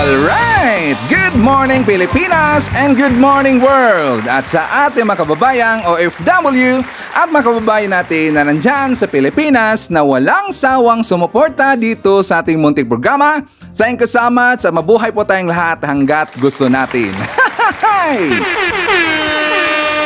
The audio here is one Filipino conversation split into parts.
Alright! Good morning Pilipinas and good morning world! At sa ating mga kababayang OFW at mga kababayan natin na nandyan sa Pilipinas na walang sawang sumuporta dito sa ating munting programa, thank you so much at mabuhay po tayong lahat hanggat gusto natin.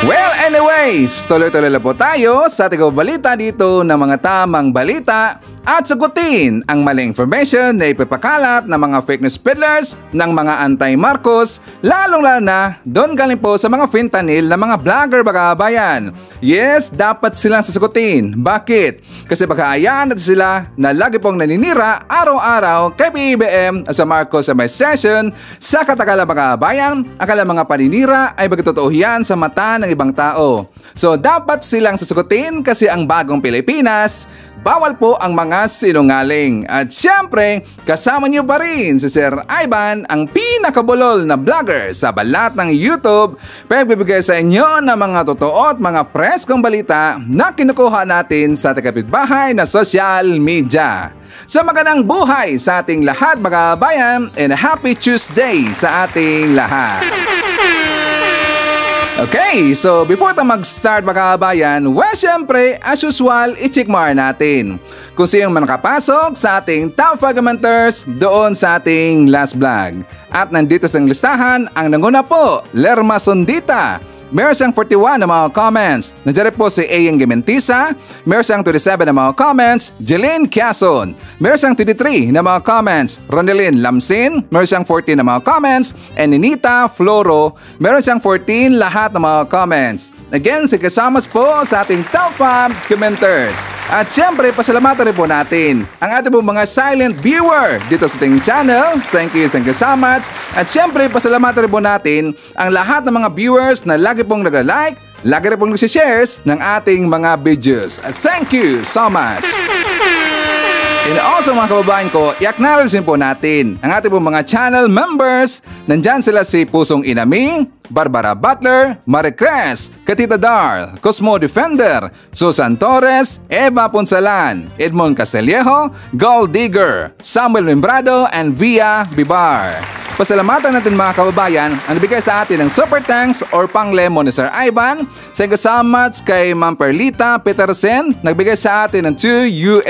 Well, anyways, tuloy-tuloy lang po tayo sa ating balita dito ng mga tamang balita at sagutin ang maling information na ipapakalat ng mga fake news peddlers ng mga anti-Marcos, lalong-lalo na doon galing po sa mga fentanyl na mga vlogger bakabayan. Yes, dapat silang sasagutin. Bakit? Kasi baka ayaan natin sila na lagi pong naninira araw-araw kay PBBM sa Marcos sa may session sa katagalan bakabayan. Ang kanilang mga paninira ay magtotoo yan sa mata ng ibang tao. So dapat silang sasagutin kasi ang bagong Pilipinas, bawal po ang mga sinungaling. At syempre, kasama niyo pa rin si Sir Ivan, ang pinakabulol na vlogger sa balat ng YouTube, pagbibigay sa inyo ng mga totoo at mga preskong balita na kinukuha natin sa ating kapitbahay na social media. So magandang buhay sa ating lahat mga bayan and happy Tuesday sa ating lahat. Okay, so before tayo mag-start mga kabayan, well syempre, as usual, i-check mo natin kung sino man nakapasok sa ating top 5 commenters doon sa ating last vlog. At nandito sa listahan, ang nanguna po, Lerma Sondita. Meron siyang 41 na mga comments. Nandiyan po si Ayeng Gimentisa. Meron siyang 27 na mga comments. Jeline Quezon. Meron siyang 23 na mga comments. Ronelyn Lamsin. Meron siyang 14 na mga comments. And Ninita Floro. Meron siyang 14 lahat ng mga comments. Again, si kasamas po sa ating top 5 commenters. At syempre, pasalamatan rin po natin ang ating po mga silent viewer dito sa ating channel. Thank you so much. At syempre, pasalamatan rin po natin ang lahat ng mga viewers na lagi pong nagla-like, lagi rin pong nagsishares ng ating mga videos. Thank you so much! And also mga kababayan ko, i-acknowledge po natin ang ating pong mga channel members. Nandyan sila si Pusong Inaming, Barbara Butler, Maricres, Katita Darl, Cosmo Defender, Susan Torres, Eva Ponsalan, Edmond Castillejo, Gold Digger, Samuel Membrado, and Via Bibar. Pasalamatan natin mga kababayan ang nabigay sa atin ng super thanks or pang lemon ni Sir Ivan. Thank you so much kay Ma'am Perlita Petersen, nagbigay sa atin ng $2.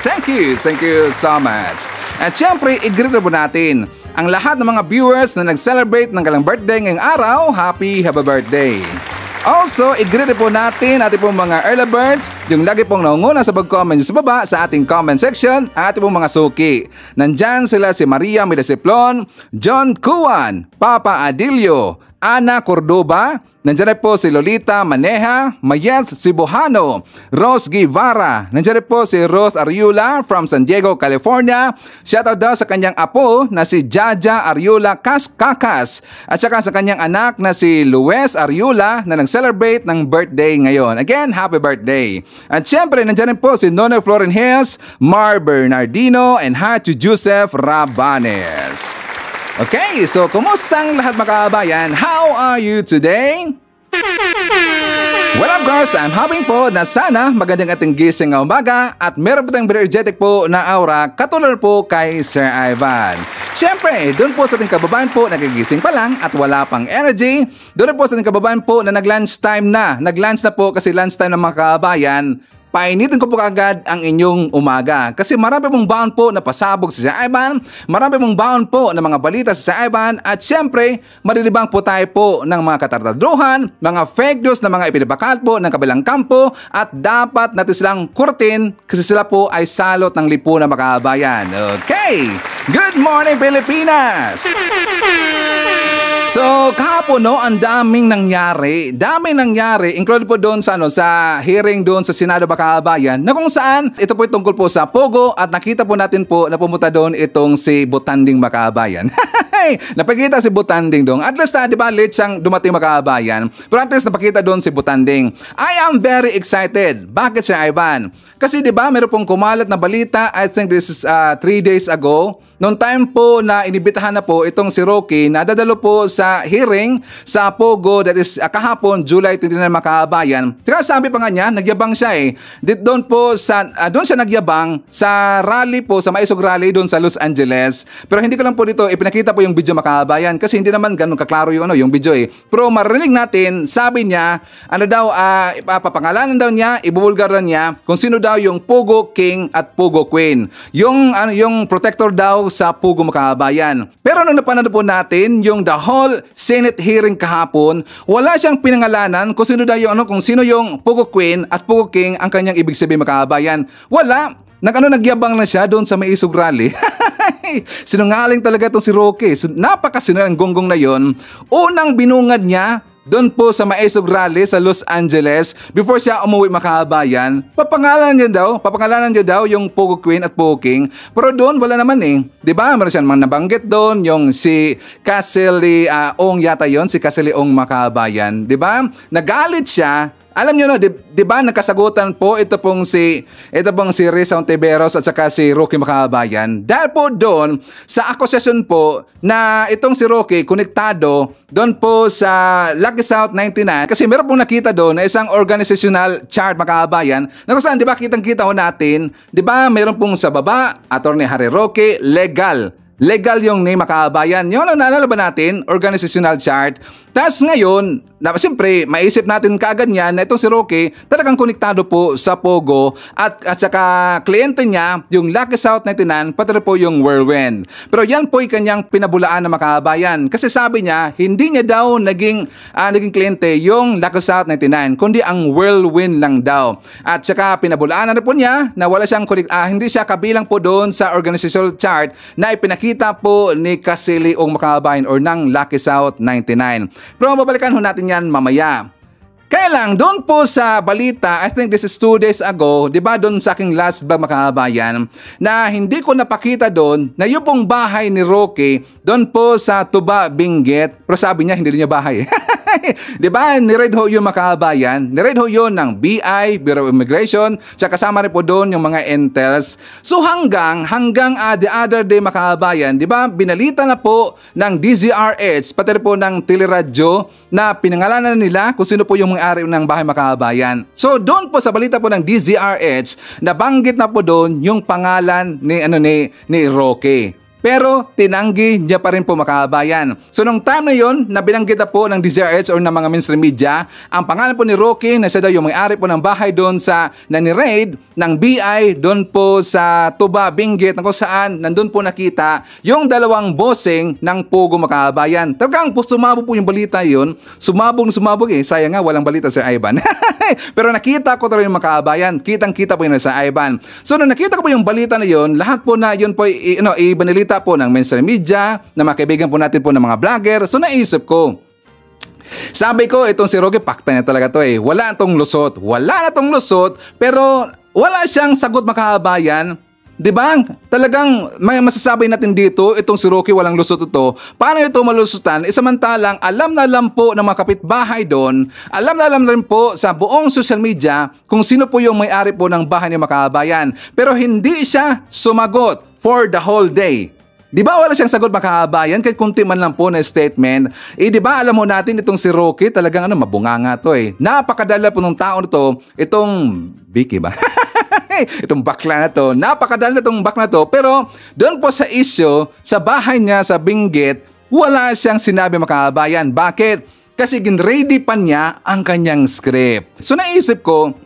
Thank you so much. At syempre, i-greet na po natin ang lahat ng mga viewers na nag-celebrate ng kanilang birthday ngayong araw. Happy birthday! Also, i-greet po natin ating pong mga early birds, yung lagi pong naunguna sa pag-comment sa baba sa ating comment section, ating pong mga suki. Nandyan sila si Maria Medesiplon, John Kuan, Papa Adilio, Ana Cordoba, nandiyan po si Lolita Maneja, Mayet Sibuhano, Rose Guevara, nandiyan po si Rose Ariula from San Diego, California. Shoutout daw sa kanyang apo na si Jaja Ariula Kakas at saka sa kanyang anak na si Luis Ariula na nag-celebrate ng birthday ngayon. Again, happy birthday! At syempre, nandiyan po si Nono Floren Hills, Mar Bernardino, and Hachu Joseph Rabanes. Okay, so kumusta ang lahat mga kabayan? How are you today? Well of course, I'm hoping po na sana magandang ating gising ng umaga at meron po tayong very energetic po na aura katulad po kay Sir Ivan. Siyempre, doon po sa ating kababayan po nagigising pa lang at wala pang energy. Doon po sa ating kababayan po na nag-lunch time na. Nag-lunch na po kasi lunch time ng mga kababayan. Painitin ko po agad ang inyong umaga kasi marami pong baon po na pasabog sa Sir Ivan, marami pong baon po ng mga balita sa Sir Ivan at syempre marilibang po tayo po ng mga katartadruhan, mga fake news na mga ipinabakal po ng kabilang kampo at dapat natin silang kurtin kasi sila po ay salot ng lipunan mga kabayan. Okay! Good morning Pilipinas! So, kahapon no, ang daming nangyari, included po doon sa sa hearing doon sa Senado Bakabayan, na kung saan ito po tungkol po sa Pogo at nakita po natin po na pumunta doon itong si Botanding Bakabayan. Napakita si Butanding dong. At least, di ba, late siyang dumating mga kabayan. Pero at least napakita doon si Butanding. I am very excited. Bakit si Ivan? Kasi di ba, meron pong kumalat na balita, I think this is 3 days ago. Noong time po na inibitahan na po itong si Rocky, nadadalo po sa hearing sa Pogo, that is kahapon, July 29 mga kabayan. Kaya sabi pa nga niya, nagyabang siya eh. Doon po sa, doon siya nagyabang sa rally po, sa Maisog Rally doon sa Los Angeles. Pero hindi ko lang po dito ipinakita po yung video mga kabayan kasi hindi naman ganun kaklaro yung yung video eh. Pero marinig natin, sabi niya, ipapangalanan daw niya, ibubulgaran niya kung sino daw yung Pogo King at Pogo Queen. Yung protector daw sa Pogo mga kabayan. Pero nung napanood po natin yung the whole Senate hearing kahapon, wala siyang pinangalanan kung sino daw yung kung sino yung Pogo Queen at Pogo King ang kanyang ibig sabihin mga kabayan. Wala. Nagyabang na siya doon sa Maisog Rally. Sinungaling talaga itong si Rocky. Napakasinungaling gonggong na yon. Unang binungad niya doon po sa Maisog Rally sa Los Angeles before siya umuwi mga kabayan. Papangalanan niya daw yung Pogo Queen at Pogo King. Pero doon wala naman eh. 'Di ba? Meron siyang mga nabanggit doon yung si Cassidy Ong yata yon, si Cassidy Ong mga kabayan. 'Di ba? Nagalit siya. Alam niyo no, 'di ba nagkasagutan po ito pong si Risa Ontiveros at saka si Rocky Makabayan. Dahil po doon sa akusasyon po na itong si Rocky konektado doon po sa Lucky South 99 kasi meron pong nakita doon na isang organizational chart Makabayan. Na kung saan 'di ba kitang-kita ho natin, 'di ba meron pong sa baba Attorney Harry Roque, legal yung name Makabayan. Yung naalala ba natin, organizational chart. Tapos ngayon, siyempre, maisip natin kaagad niyan na itong si Rocky talagang konektado po sa Pogo at saka kliyente niya, yung Lucky South 99, pati po yung Whirlwind. Pero yan po yung kanyang pinabulaan na Makabayan. Kasi sabi niya, hindi niya daw naging kliyente yung Lucky South 99, kundi ang Whirlwind lang daw. At saka pinabulaan na po niya na wala siyang hindi siya kabilang po doon sa organizational chart na ipinakita po ni Cassidy Ong Makabayan or ng Lucky South 99. Pero babalikan ho natin yan mamaya. Kaya lang, doon po sa balita, I think this is 2 days ago, di ba doon sa aking last vlog makabayan, na hindi ko napakita doon na yung pong bahay ni Rocky, doon po sa Tuba, Benguet, pero sabi niya hindi niya bahay. Di ba, ni-raid ho yung makabayan, ni-raid ho yun ng BI, Bureau of Immigration, sa kasama rin po doon yung mga intels. So hanggang the other day makabayan, di ba, binalita na po ng DZRH, pati rin po ng teleradyo, na pinangalanan nila kung sino po yung may-ari ng bahay makabayan. So doon po sa balita po ng DZRH, nabanggit na po doon yung pangalan ni Rocky. Pero tinanggi niya pa rin po makabayan. So nung time na yon na binanggit na po ng DZRH or ng mga mainstream media, ang pangalan po ni Rocky na siya daw yung may-ari po ng bahay doon sa nani-raid ng BI doon po sa Tuba, Benguet, kung saan nandun po nakita yung dalawang bossing ng Pogo makabayan. Talagang po sumabog po yung balita yon. Sumabog eh. Sayang nga walang balita si Ivan. Pero nakita ko talaga yung makabayan. Kitang-kita po yun sa Ivan. So nung nakita ko po yung balita na yon, lahat po na yun po ibanilita po ng mainstream media, na mga kaibigan po natin po ng mga vlogger. So naisip ko, sabi ko, itong si Rocky, pakta niya talaga to eh. Wala na tong lusot, pero wala siyang sagot makabayan. Diba? Talagang may masasabi natin dito, itong si Rocky walang lusot ito. Paano ito malusutan? Samantalang alam na alam po ng mga kapitbahay doon, alam na alam rin po sa buong social media kung sino po yung may-ari po ng bahay ni makabayan. Pero hindi siya sumagot for the whole day. Di ba wala siyang sagot makabayan kahit kunti man lang po na statement? Di ba alam mo natin itong si Rocky talagang mabunganga to eh. Napakadala po ng tao nito, itong Vicky ba? Itong bakla na to, napakadala na itong bakla na to, pero doon po sa issue, sa bahay niya sa Benguet, wala siyang sinabi makabayan. Bakit? Kasi ginready pa niya ang kanyang script. So naisip ko,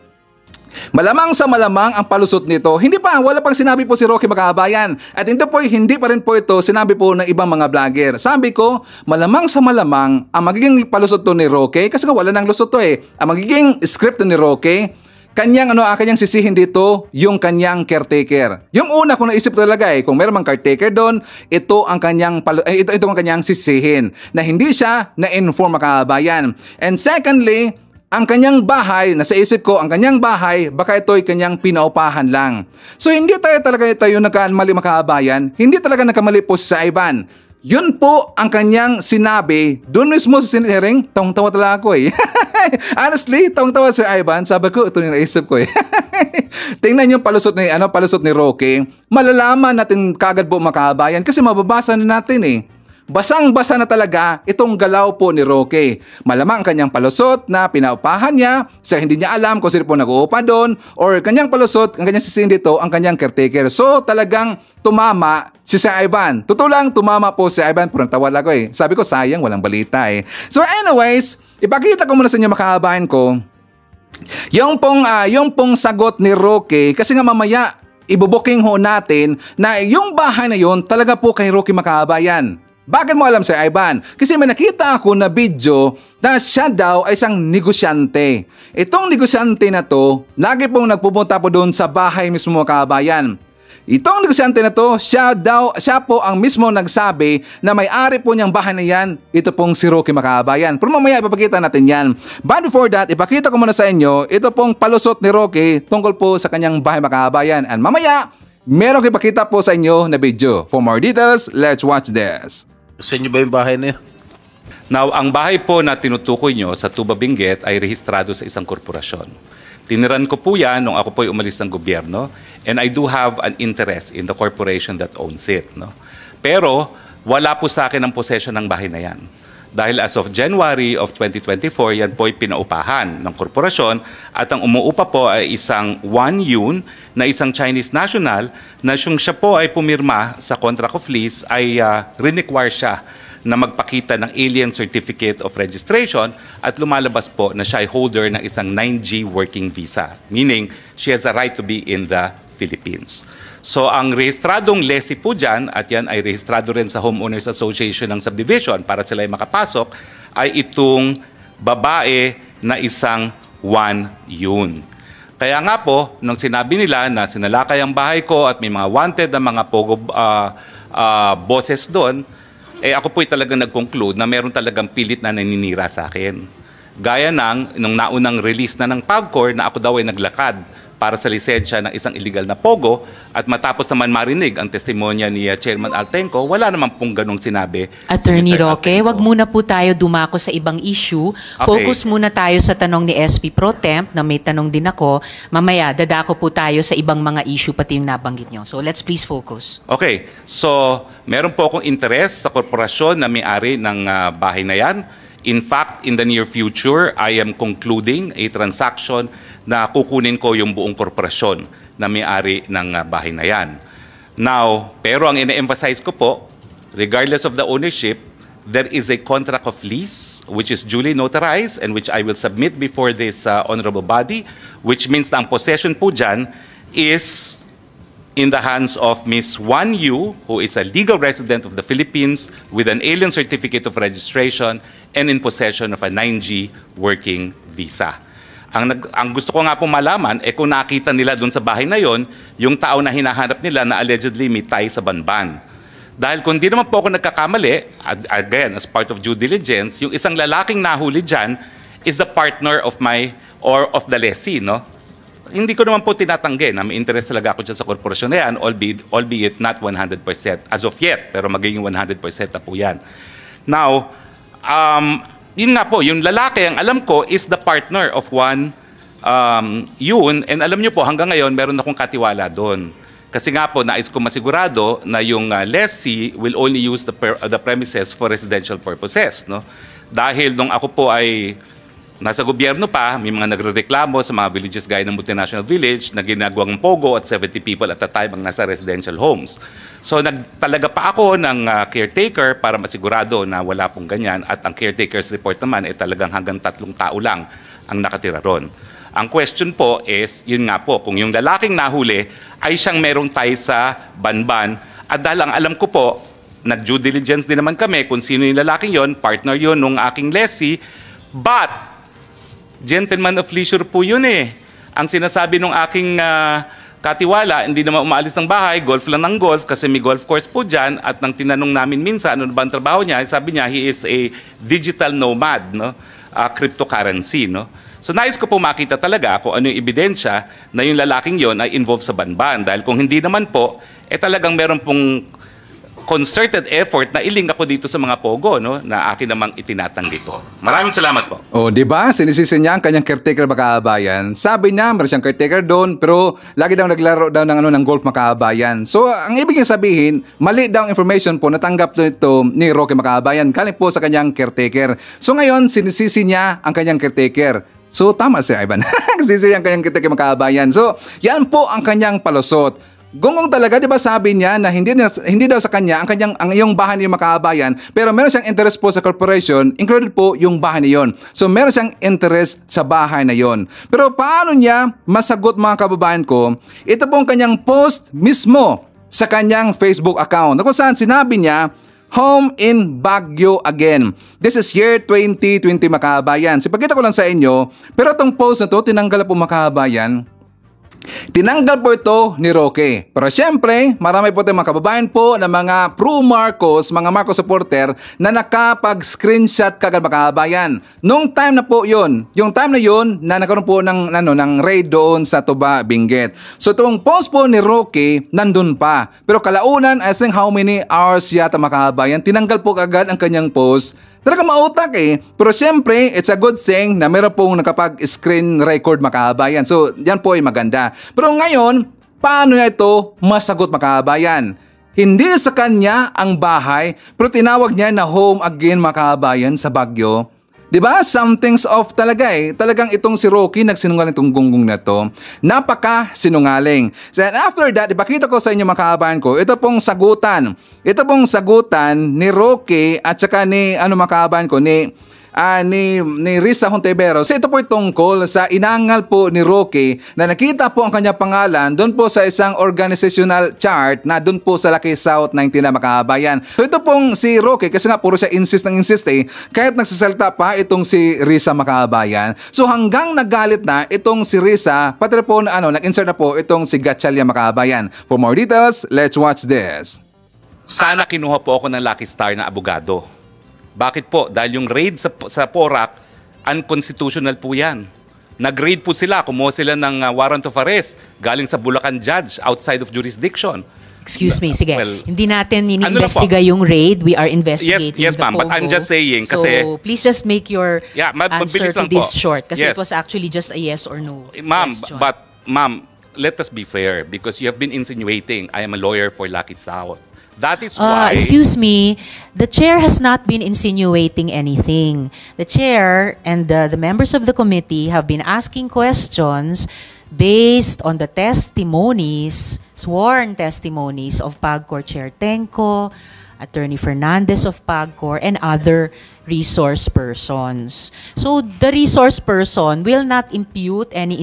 malamang sa malamang ang palusot nito, wala pang sinabi po si Rocky makabayan. At ito po, hindi pa rin po ito sinabi po ng ibang mga vlogger. Sabi ko, malamang sa malamang ang magiging palusot to ni Rocky, kasi wala nang lusot to eh. Ang magiging script ni Rocky, kanyang sisihin dito yung kanyang caretaker. Yung una ko naisip talaga kung meron mang caretaker doon, ito ang kanyang sisihin na hindi siya na-inform makabayan. And secondly, ang kanyang bahay, nasa isip ko, ang kanyang bahay, baka ito'y kanyang pinaupahan lang. So hindi tayo nagkamali makabayan, hindi talaga nagkamali po sa Ivan. Yun po ang kanyang sinabi. Doon mismo sa siniring, tawang-tawa talaga ako eh. Honestly, tawang-tawa Sir Ivan. Sabi ko, ito yung naisip ko eh. Tingnan yung palusot ni Roque. Malalaman natin kagad po makabayan kasi mababasa na natin eh. Basang-basa na talaga itong galaw po ni Roque. Malamang kanyang palusot na pinaupahan niya, siya hindi niya alam kung sino po nag-uupa doon, or kanyang palusot, ang kanyang sisin dito, ang kanyang caretaker. So talagang tumama si Sir Ivan. Totoo lang, tumama po si Ivan, pero natawa lang ko eh. Sabi ko, sayang, walang balita eh. So anyways, ipakita ko muna sa inyo makahabayan ko yung pong sagot ni Roque, kasi nga mamaya ibubuking ho natin na yung bahay na yun talaga po kay Roque Makahabayan. Bakit mo alam, Sir Ivan? Kasi may nakita ako na video na siya daw ay isang negosyante. Itong negosyante na to, lagi pong nagpupunta po doon sa bahay mismo mga kabayan. Itong negosyante na to, siya po ang mismo nagsabi na may-ari po niyang bahay na yan, ito pong si Roque Makahabayan. Pero mamaya ipapakita natin yan. But before that, ipakita ko muna sa inyo, ito pong palusot ni Roque tungkol po sa kanyang bahay Makahabayan. And mamaya, meron ko ipakita po sa inyo na video. For more details, let's watch this. Sa inyo ba yung bahay na yun? Now, ang bahay po na tinutukoy nyo sa Tuba Benguet ay rehistrado sa isang korporasyon. Tiniran ko po yan nung ako po ay umalis ng gobyerno, and I do have an interest in the corporation that owns it. No? Pero wala po sa akin ang possession ng bahay na yan. Dahil as of January of 2024, yan po ay pinaupahan ng korporasyon at ang umuupa po ay isang Wang Yun na isang Chinese national na siya po ay pumirma sa contract of lease ay require siya na magpakita ng Alien Certificate of Registration at lumalabas po na siya ay holder ng isang 9G working visa, meaning she has a right to be in the Philippines. So ang rehistradong lessee po dyan, at yan ay rehistrado rin sa Homeowners Association ng Subdivision para sila ay makapasok, ay itong babae na isang Wang Yun. Kaya nga po, nung sinabi nila na sinalakay ang bahay ko at may mga wanted na mga pogo bosses doon, eh ako po ay talagang nag-conclude na meron talagang pilit na naninira sa akin. Gaya nung naunang release na ng PAGCOR na ako daw ay naglakad para sa lisensya ng isang illegal na pogo, at matapos naman marinig ang testimonya ni Chairman Altenco, wala naman pong ganong sinabi. Attorney si Mr. Roque, Altenco. wag muna po tayo dumako sa ibang issue. Okay. Focus muna tayo sa tanong ni SP Pro Temp, na may tanong din ako. Mamaya, dadako po tayo sa ibang mga issue, pati yung nabanggit nyo. So let's please focus. Okay, so meron po akong interest sa korporasyon na may-ari ng bahay na yan. In fact, in the near future, I am concluding a transaction na kukunin ko yung buong korporasyon na may-ari ng bahay na yan. Now, pero ang ina-emphasize ko po, regardless of the ownership, there is a contract of lease which is duly notarized and which I will submit before this honorable body, which means na ang possession po dyan is in the hands of Ms. Wang Yu, who is a legal resident of the Philippines with an alien certificate of registration and in possession of a 9G working visa. Ang gusto ko nga po malaman, kung nakita nila doon sa bahay na yon, yung tao na hinahanap nila na allegedly may tie sa Banban. Dahil kung di naman po ako nagkakamali, again, as part of due diligence, yung isang lalaking nahuli dyan is the partner of of the lessee, no? Hindi ko naman po tinatanggi na may interest talaga ako dyan sa korporasyon na yan, albeit not 100% as of yet, pero magiging 100% na po yan. Now, yun nga po, yung lalaki, ang alam ko, is the partner of Wang Yun, and alam nyo po, hanggang ngayon, meron akong katiwala doon. Kasi nga po, nais ko masigurado na yung lessee will only use the premises for residential purposes. No? Dahil nung ako po ay nasa gobyerno pa, may mga nagrereklamo sa mga villages gaya ng multinational village na ginagawang pogo at 70 people at a time ang nasa residential homes. So nagtalaga pa ako ng caretaker para masigurado na wala pong ganyan, at ang caretaker's report naman ay talagang hanggang 3 tao lang ang nakatira ron. Ang question po is, yun nga po, kung yung lalaking nahuli ay siyang merong tie sa Banban, at dahil ang alam ko po, nag-due diligence din naman kami kung sino yung lalaking yon, partner yon nung aking lessee, but gentleman of leisure po yun eh. Ang sinasabi nung aking katiwala, hindi naman umaalis ng bahay, golf lang ng golf kasi may golf course po dyan, at nang tinanong namin minsan ano ba ang trabaho niya, sabi niya he is a digital nomad, no? Cryptocurrency. No? So nais ko po makita talaga kung ano yung ebidensya na yung lalaking yon ay involved sa Banban. Dahil kung hindi naman po, talagang meron pong concerted effort na ilink ako dito sa mga pogo, no, na akin namang itinatanggi ko. Maraming salamat po. Oh, di ba? Sinisisi niya ang kanyang caretaker makaabayan. Sabi niya, meron siyang caretaker doon, pero lagi daw naglaro daw ng golf makaabayan. So, ang ibig niya sabihin, mali daw ang information po natanggap ito ni Roque Makaabayan galing po sa kanyang caretaker. So, ngayon, sinisisi niya ang kanyang caretaker. So, tama si Ivan. Sisi ang kanyang caretaker makaabayan. So, yan po ang kanyang palusot. Gongong talaga, di ba sabi niya na hindi daw sa kanya ang iyong bahay niyo makaabayan, pero meron siyang interest po sa corporation, included po yung bahay niyon. So meron siyang interest sa bahay na yon. Pero paano niya masagot mga kababayan ko? Ito pong kanyang post mismo sa kanyang Facebook account. Kung saan sinabi niya, home in Baguio again. This is year 2020 makaabayan. Sipagkita ko lang sa inyo, pero itong post na to, tinanggal po makaabayan. Tinanggal po ito ni Roque. Pero syempre, marami po tayong mga kababayan po na mga pro-Marcos, mga Marcos supporter na nakapag-screenshot kagad makaabayan. Nung time na po yun, yung time na yun na nagkaroon po ng raid doon sa Tuba, Benguet. So itong post po ni Roque, nandun pa. Pero kalaunan, I think how many hours yata makaabayan, tinanggal po kagad ang kanyang post. Talaga mautak eh. Pero syempre, it's a good thing na meron pong nakapag-screen record makaabayan. So, yan po ay maganda. Pero ngayon, paano na ito masagot makaabayan? Hindi sa kanya ang bahay, pero tinawag niya na home again makaabayan sa Baguio. Diba? Something's off talaga eh. Talagang itong si Roque nagsinungaling itong gunggong na to. Napaka sinungaling. So after that, ipakita ko sa inyo mga kababayan ko, ito pong sagutan. Ito pong sagutan ni Roque at saka ni, mga kababayan ko, ni Risa Hontiveros. So ito po tungkol sa inangal po ni Roque na nakita po ang kanyang pangalan doon po sa isang organizational chart na doon po sa Lucky South 19 na makaabayan. So ito pong si Roque, kasi nga puro siya insist eh, kahit nagsasalta pa itong si Risa makaabayan. So hanggang nagalit na itong si Risa, pati po na nag-insert na po itong si Gatchalia makaabayan. For more details, let's watch this. Sana kinuha po ako ng Lucky Star na abogado. Bakit po? Dahil yung raid sa Porac, unconstitutional po yan. Nag-raid po sila, kumuha sila ng warrant of arrest galing sa Bulacan judge outside of jurisdiction. Excuse me, sige. Well, hindi natin ini-investiga yung raid. We are investigating yes, ma'am, but I'm just saying kasi... So, please just make your answer to this po. short. Kasi Yes. it was actually just a yes or no question. Ma'am, let us be fair because you have been insinuating I am a lawyer for Lucky South. That is why... Excuse me, the chair has not been insinuating anything. The chair and the members of the committee have been asking questions based on the testimonies, sworn testimonies of PAGCOR Chair Tenco, Attorney Fernandez of PAGCOR, and other resource persons. So the resource person will not impute any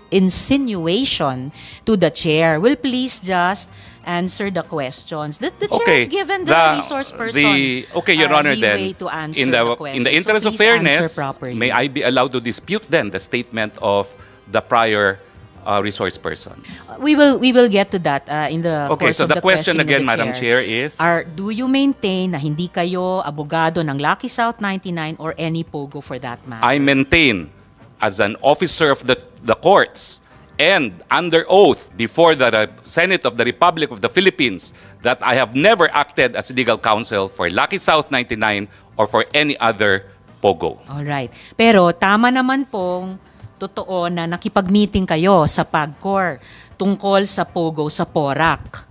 insinuation to the chair. Will please just answer the questions. The chair has given the resource person Your Honor, leeway then, to answer in the questions. the interest So of please fairness, answer properly. may I be allowed to dispute then the statement of the prior resource persons? We will get to that in the Okay, course so of the question questioning of again, the Madam Chair, is... do you maintain na hindi kayo abogado ng Lucky South 99 or any POGO for that matter? I maintain as an officer of the courts and under oath before the Senate of the Republic of the Philippines that I have never acted as legal counsel for Lucky South 99 or for any other POGO. Alright. Pero tama naman pong totoo na nakipag-meeting kayo sa PAGCOR tungkol sa POGO sa Porac.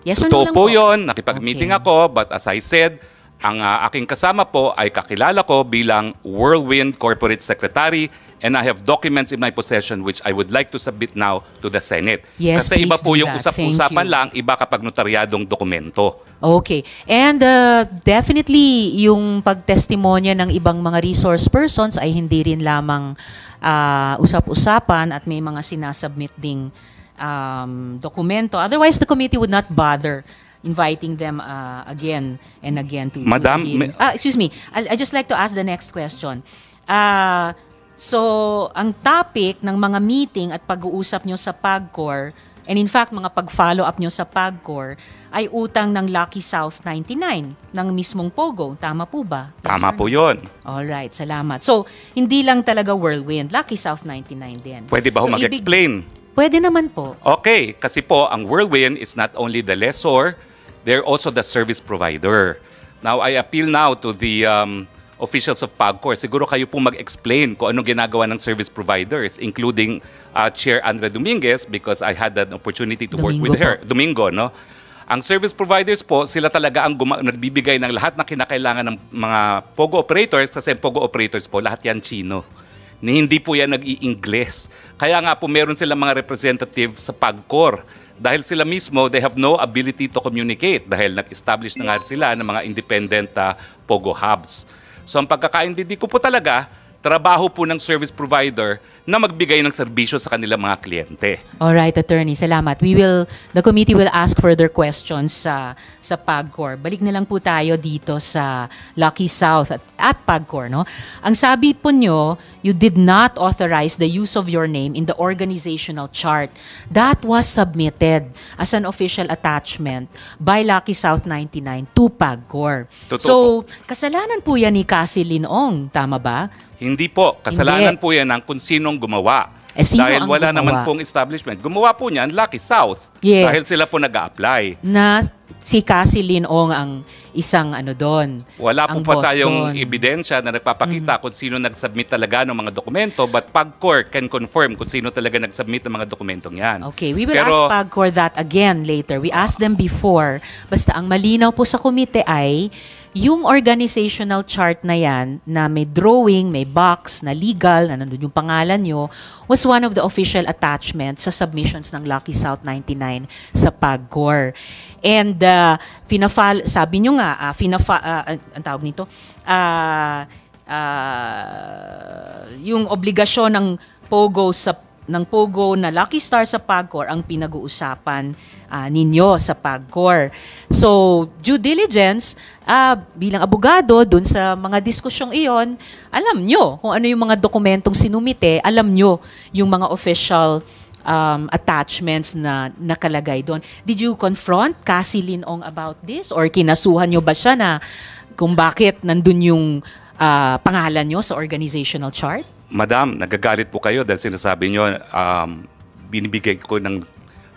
Yes or no Totoo lang po yun, nakipag-meeting Okay. ako, but as I said, ang aking kasama po ay kakilala ko bilang Whirlwind Corporate Secretary and I have documents in my possession which I would like to submit now to the Senate. Yes, Kasi iba please po do yung that. Thank usap-usapan you. lang, iba kapag notaryadong dokumento. Okay. And definitely, yung pagtestimonya ng ibang mga resource persons ay hindi rin lamang usap-usapan at may mga sinasubmit ding dokumento. Otherwise, the committee would not bother inviting them again and again to Madam, hearings. Excuse me. I just like to ask the next question. So, ang topic ng mga meeting at pag-uusap nyo sa PAGCOR, and in fact, mga pag-follow up nyo sa PAGCOR, ay utang ng Lucky South 99 ng mismong POGO. Tama po ba? Yes Tama or po no? yun. Alright, salamat. So, hindi lang talaga Whirlwind, Lucky South 99 din. Pwede ba ho So, mag-explain? Pwede naman po. Okay, kasi po ang Whirlwind is not only the lessor they're also the service provider. Now, I appeal now to the officials of PAGCOR. Siguro kayo po mag-explain kung anong ginagawa ng service providers, including Chair Andrea Dominguez, because I had an opportunity to work with her. Domingo, no? Ang service providers po, sila talaga ang nagbibigay ng lahat na kinakailangan ng mga POGO operators, kasi POGO operators po, lahat yan Chino. Hindi po yan nag-i-Ingles. Kaya nga po meron silang mga representative sa PAGCOR. Dahil sila mismo, they have no ability to communicate dahil nag-establish na nga sila ng mga independent POGO hubs. So ang pagkakaintindi ko po talaga, trabaho po ng service provider na magbigay ng serbisyo sa kanilang mga kliyente. All right, Attorney, salamat. The committee will ask further questions sa PAGCOR. Balik na lang po tayo dito sa Lucky South at PAGCOR, no? Ang sabi po nyo, you did not authorize the use of your name in the organizational chart. That was submitted as an official attachment by Lucky South 99 to PAGCOR. So, kasalanan po yan ni Cassie Linong, tama ba? Hindi po. Kasalanan po yan ng kung sinong gumawa. Sino dahil ang wala gumawa? naman pong establishment. Gumawa po niyan, Lucky South. Yes. Dahil sila po nag-a-apply. Na si Cassie Linong ang isang doon. Wala po ang pa boss tayong doon. ebidensya na nagpapakita kung sino nag-submit talaga ng mga dokumento, but PAGCOR can confirm kung sino talaga nag-submit ng mga dokumentong yan. Okay, we will ask PAGCOR that again later. We asked them before. Basta ang malinaw po sa komite ay yung organizational chart na yan, na may drawing, may box, na legal, na nandun yung pangalan nyo, was one of the official attachments sa submissions ng Lucky South 99 sa PAGCOR. And sabi nyo nga, ang tawag nito, yung obligasyon ng POGO na Lucky Star sa PAGCOR ang pinag-uusapan ninyo sa PAGCOR. So, due diligence, bilang abogado, dun sa mga diskusyong iyon, alam nyo kung ano yung mga dokumentong sinumite, alam nyo yung mga official attachments na nakalagay doon. Did you confront Cassie Linong about this? Or kinasuhan nyo ba siya na kung bakit nandun yung pangalan nyo sa organizational chart? Madam, nagagalit po kayo dahil sinasabi nyo, binibigay ko ng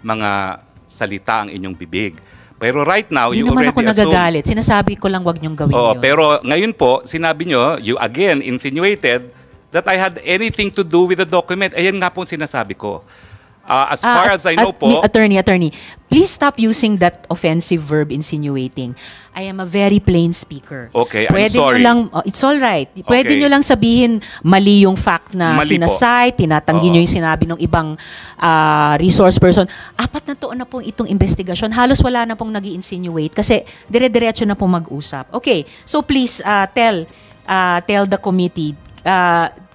mga salita ang inyong bibig. Pero right now, Hindi you naman already ako nagagalit. Sinasabi ko lang wag niyong gawin yun. Pero ngayon po, sinabi nyo, you again insinuated that I had anything to do with the document. Ayan nga po ang sinasabi ko. As far as I know po... Attorney, please stop using that offensive verb insinuating. I am a very plain speaker. Okay, I'm Pwede sorry. Nyo lang, it's all right. Pwede Okay. nyo lang sabihin mali yung fact na Mali po. sinasite, tinatanggi nyo yung sinabi ng ibang resource person. 4 na taon na pong itong investigasyon. Halos wala na pong nag-i-insinuate kasi dire-diretso na pong mag-usap. Okay, so please tell the committee,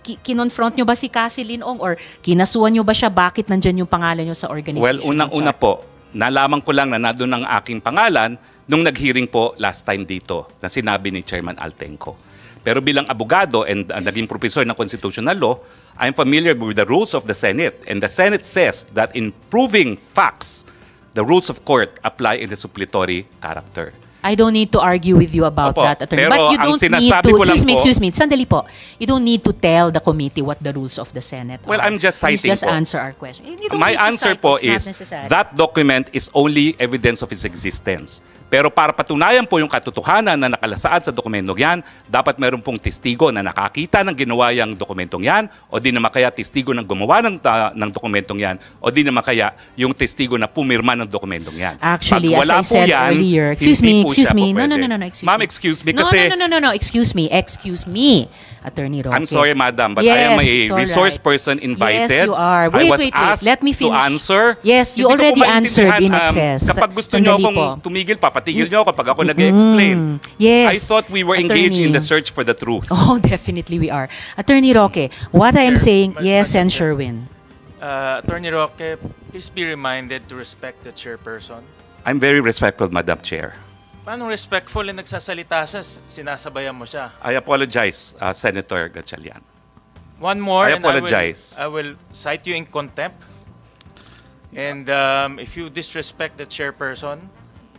kinonfront nyo ba si Cassie Linong or kinasuhan nyo ba siya? Bakit nandyan yung pangalan nyo sa organization? Well, unang-una po, nalaman ko lang na nandun ang aking pangalan nung nag-hearing po last time dito na sinabi ni Chairman Altenco. Pero bilang abogado and naging professor ng constitutional law, I'm familiar with the rules of the Senate. And the Senate says that in proving facts, the rules of court apply in the suppletory character. I don't need to argue with you about Opo, that, Attorney. pero But you ang don't need sinasabi to, ko lang po- excuse me, sandali po. You don't need to tell the committee what the rules of the Senate are. Well, I'm just citing Please just po. answer our question. You don't My need to answer cite, po it's not is necessary. that document is only evidence of its existence. Pero para patunayan po yung katotohanan na nakalasaad sa dokumentong yan, dapat meron pong testigo na nakakita ng ginawa yung dokumentong yan, o di naman kaya testigo ng gumawa ng dokumentong yan, o di naman kaya yung testigo na pumirma ng dokumentong yan. Actually, Pag as wala I po said yan, earlier, hindi excuse me, po siya po no, pwede. excuse Ma'am, me. excuse me kasi... No, excuse me, Attorney Roque. I'm sorry, madam, but I am a it's all resource right. person invited. Yes, you are. I was Wait. asked Let me finish. to answer. Yes, you Hindi ko po already answered in maintindihan, excess. Kapag gusto nyo Sandali akong po. tumigil pa, patigil nyo ako kapag ako nag-explain. Yes. I thought we were engaged in the search for the truth. Oh, definitely we are. Attorney Roque, what I am Chair, saying, Madam yes, and Chair. Sherwin. Attorney Roque, please be reminded to respect the chairperson. I'm very respectful, Madam Chair. Paano respectful na nagsasalita siya, sinasabayan mo siya? I apologize, Senator Gatchalian. One more, I and apologize. I will cite you in contempt. And if you disrespect the chairperson,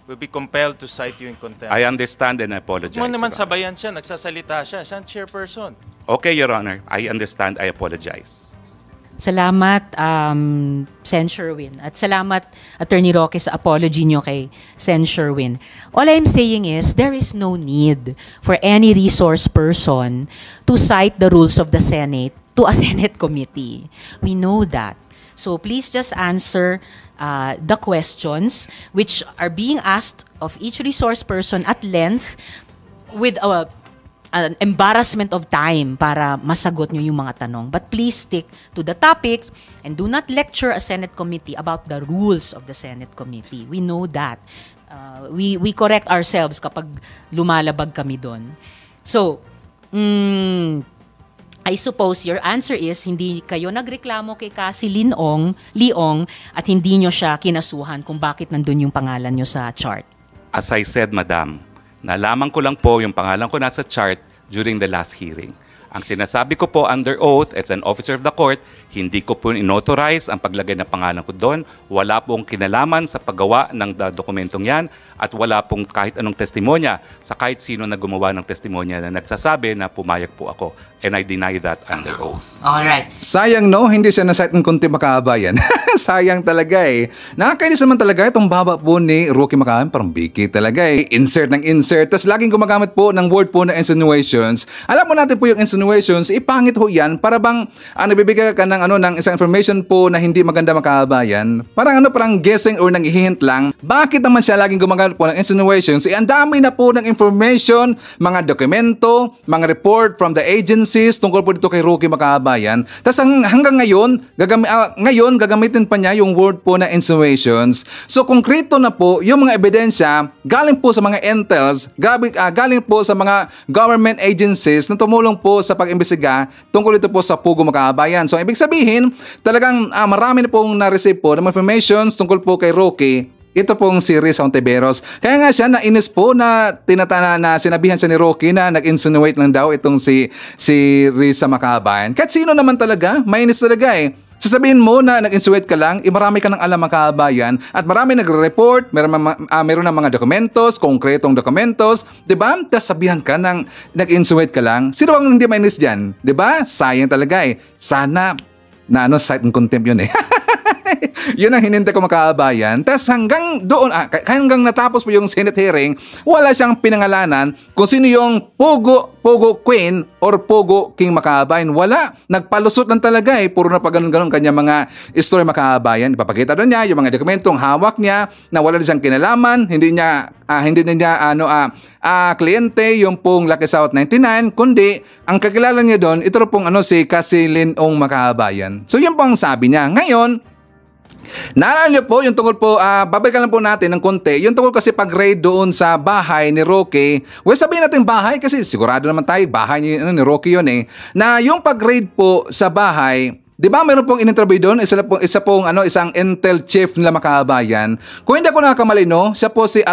we'll be compelled to cite you in contempt. I understand and I apologize. Mo naman Your Honor. sabayan siya, nagsasalita siya, siya ang chairperson. Okay, Your Honor. I understand. I apologize. Salamat, Sen. Sherwin. At salamat, Attorney Roque, sa apology nyo kay Sen. Sherwin. All I'm saying is, there is no need for any resource person to cite the rules of the Senate to a Senate committee. We know that. So please just answer the questions which are being asked of each resource person at length with an embarrassment of time para masagot nyo yung mga tanong. But please stick to the topics and do not lecture a Senate committee about the rules of the Senate committee. We know that. We correct ourselves kapag lumalabag kami doon. So, I suppose your answer is hindi kayo nagreklamo kay Cassie Leong at hindi nyo siya kinasuhan kung bakit nandun yung pangalan nyo sa chart. As I said, Madam, nalaman ko lang po yung pangalan ko nasa chart during the last hearing. Ang sinasabi ko po under oath as an officer of the court, hindi ko po inauthorize ang paglagay ng pangalan ko doon. Wala pong kinalaman sa paggawa ng dokumentong yan at wala pong kahit anong testimonya sa kahit sino na gumawa ng testimonya na nagsasabi na pumayag po ako. And I deny that under oath. Alright. Sayang no, hindi siya na-cite ng konti makabayan. Sayang talaga eh. Nakakainis naman talaga itong baba po ni Roque Makabayan, parang biki talaga eh. Insert ng insert, tas laging gumagamit po ng word po na insinuations. Alam mo natin po yung insinuations, ipangit ho yan para bang nabibigay ka ng ng isang information po na hindi maganda makabayan. Parang guessing or nang hihint lang. Bakit naman siya laging gumagamit po ng insinuations? Ang dami na po ng information, mga dokumento, mga report from the agency tungkol po dito kay Roque Makabayan. Tapos hanggang ngayon, gagamitin pa niya yung word po na insinuations. So konkreto na po yung mga ebidensya galing po sa mga intels, galing po sa mga government agencies na tumulong po sa pag-imbestiga tungkol dito po sa Pugo Makabayan. So ibig sabihin, talagang marami na pong na-receive po ng informations tungkol po kay Roque. Ito pong si Risa Ontiveros. Kaya nga siya nainis po na sinabihan siya ni Roque na nag-insinuate lang daw itong si Risa Makabayan. Kahit sino naman talaga, mainis talaga eh. Sasabihin mo na nag-insinuate ka lang, marami ka ng alam Makabayan at marami nagre-report, meron ng mga dokumentos, konkretong dokumentos, 'di ba? Tapos sabihan ka ng nag-insinuate ka lang. Sino bang hindi mainis diyan? 'Di ba? Sayang talaga eh. Sana na cite ng contempt yun eh. Yun ang hinintay ko Makabayan. Tapos hanggang doon, hanggang natapos po yung Senate hearing, wala siyang pinangalanan kung sino yung Pogo Queen or Pogo King Makabayan. Wala. Nagpalusot lang talaga eh. Puro na pa ganun-ganun kanya mga story Makabayan. Ipapakita doon niya yung mga dokumentong hawak niya na wala siyang kinalaman. Hindi niya kliyente yung pong Lucky South 99, kundi ang kakilala niya doon, ito pong si Cassie Leong Makabayan. So yun po ang sabi niya. Ngayon, naalala niyo po yung tungkol po, babalikan lang po natin ng konti, yung tungkol kasi pag-raid doon sa bahay ni Roque. Well, sabihin natin bahay kasi sigurado naman tayo, bahay ni Roque yun eh. Na yung pag-raid po sa bahay, di ba meron pong in-interview doon, isang intel chief nila Makabayan. Kung hindi ako nakakamali, no, siya po si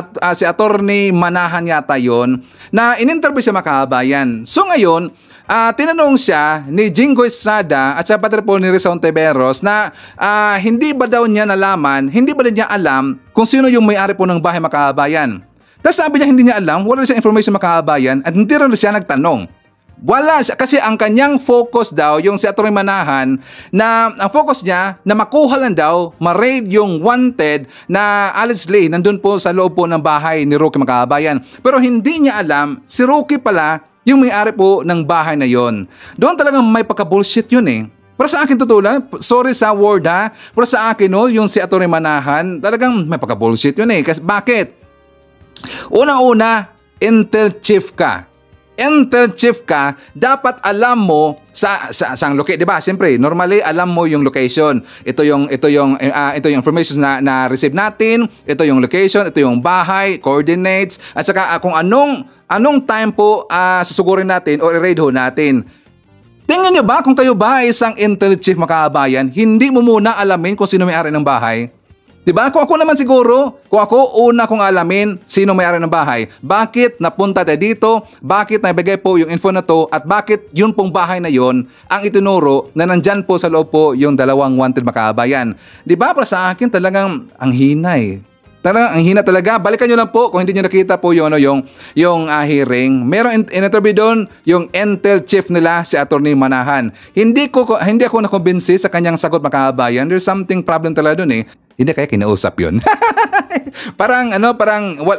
Attorney Manahan yata yun, na in-interview siya Makabayan. So ngayon, tinanong siya ni Jinggoy Estrada at sa pati po ni Risa Ontiveros na hindi ba daw niya nalaman, hindi ba niya alam kung sino yung may-ari po ng bahay Makabayan. Tapos sabi niya hindi niya alam, wala siya information Makabayan at hindi rin siya nagtanong. Wala siya kasi ang kanyang focus daw, yung si Atty. Manahan, na ang focus niya na makuha lang daw, ma-raid yung wanted na Alice Lee nandun po sa loob po ng bahay ni Roque Makabayan. Pero hindi niya alam, si Roque pala yung may-ari po ng bahay na yon. Doon talagang may pagka-bullshit yun eh. Para sa akin tutulan, sorry sa word ha, pero sa akin yung si Atty. Manahan, talagang may pagka-bullshit yun eh. Kasi bakit? Unang-una, intel chief ka. Intel chief ka, dapat alam mo sa location, 'di ba? Siyempre, normally alam mo yung location. Ito yung information na receive natin, ito yung location, ito yung bahay, coordinates, at saka kung anong time po susugurin natin o i-raid ho natin. Tingnan niyo ba kung kayo ba ay isang intel chief Makabayan, hindi mo muna alamin kung sino may-ari ng bahay? Diba? Kung ako naman siguro, kung ako una kong alamin sino may-ari ng bahay, bakit napunta tayo dito, bakit naibigay po yung info na to, at bakit yun pong bahay na yon ang itinuro na nandyan po sa loob po yung dalawang wanted Makabayan. Diba? Para sa akin talagang ang hinay. Talagang ang hina talaga. Balikan nyo lang po kung hindi nyo nakita po yung hearing. Merong in-interview doon yung Intel chief nila, si Attorney Manahan. Hindi ako nakumbinsi sa kanyang sagot, mga kabayan. There's something problem talaga doon eh. Hindi kaya kinausap yun.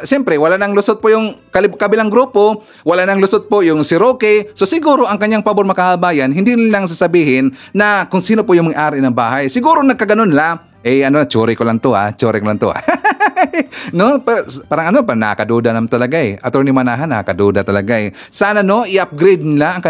Siyempre, wala nang lusot po yung kabilang grupo, wala nang lusot po yung si Roque. So siguro ang kanyang pabor, mga kabayan, hindi lang sasabihin na kung sino po yung may-ari ng bahay. Siguro nagkaganon la. Chore ko lang to. No, parang nakaduda naman talaga eh. Attorney Manahan, nakaduda talaga eh. Sana i-upgrade nila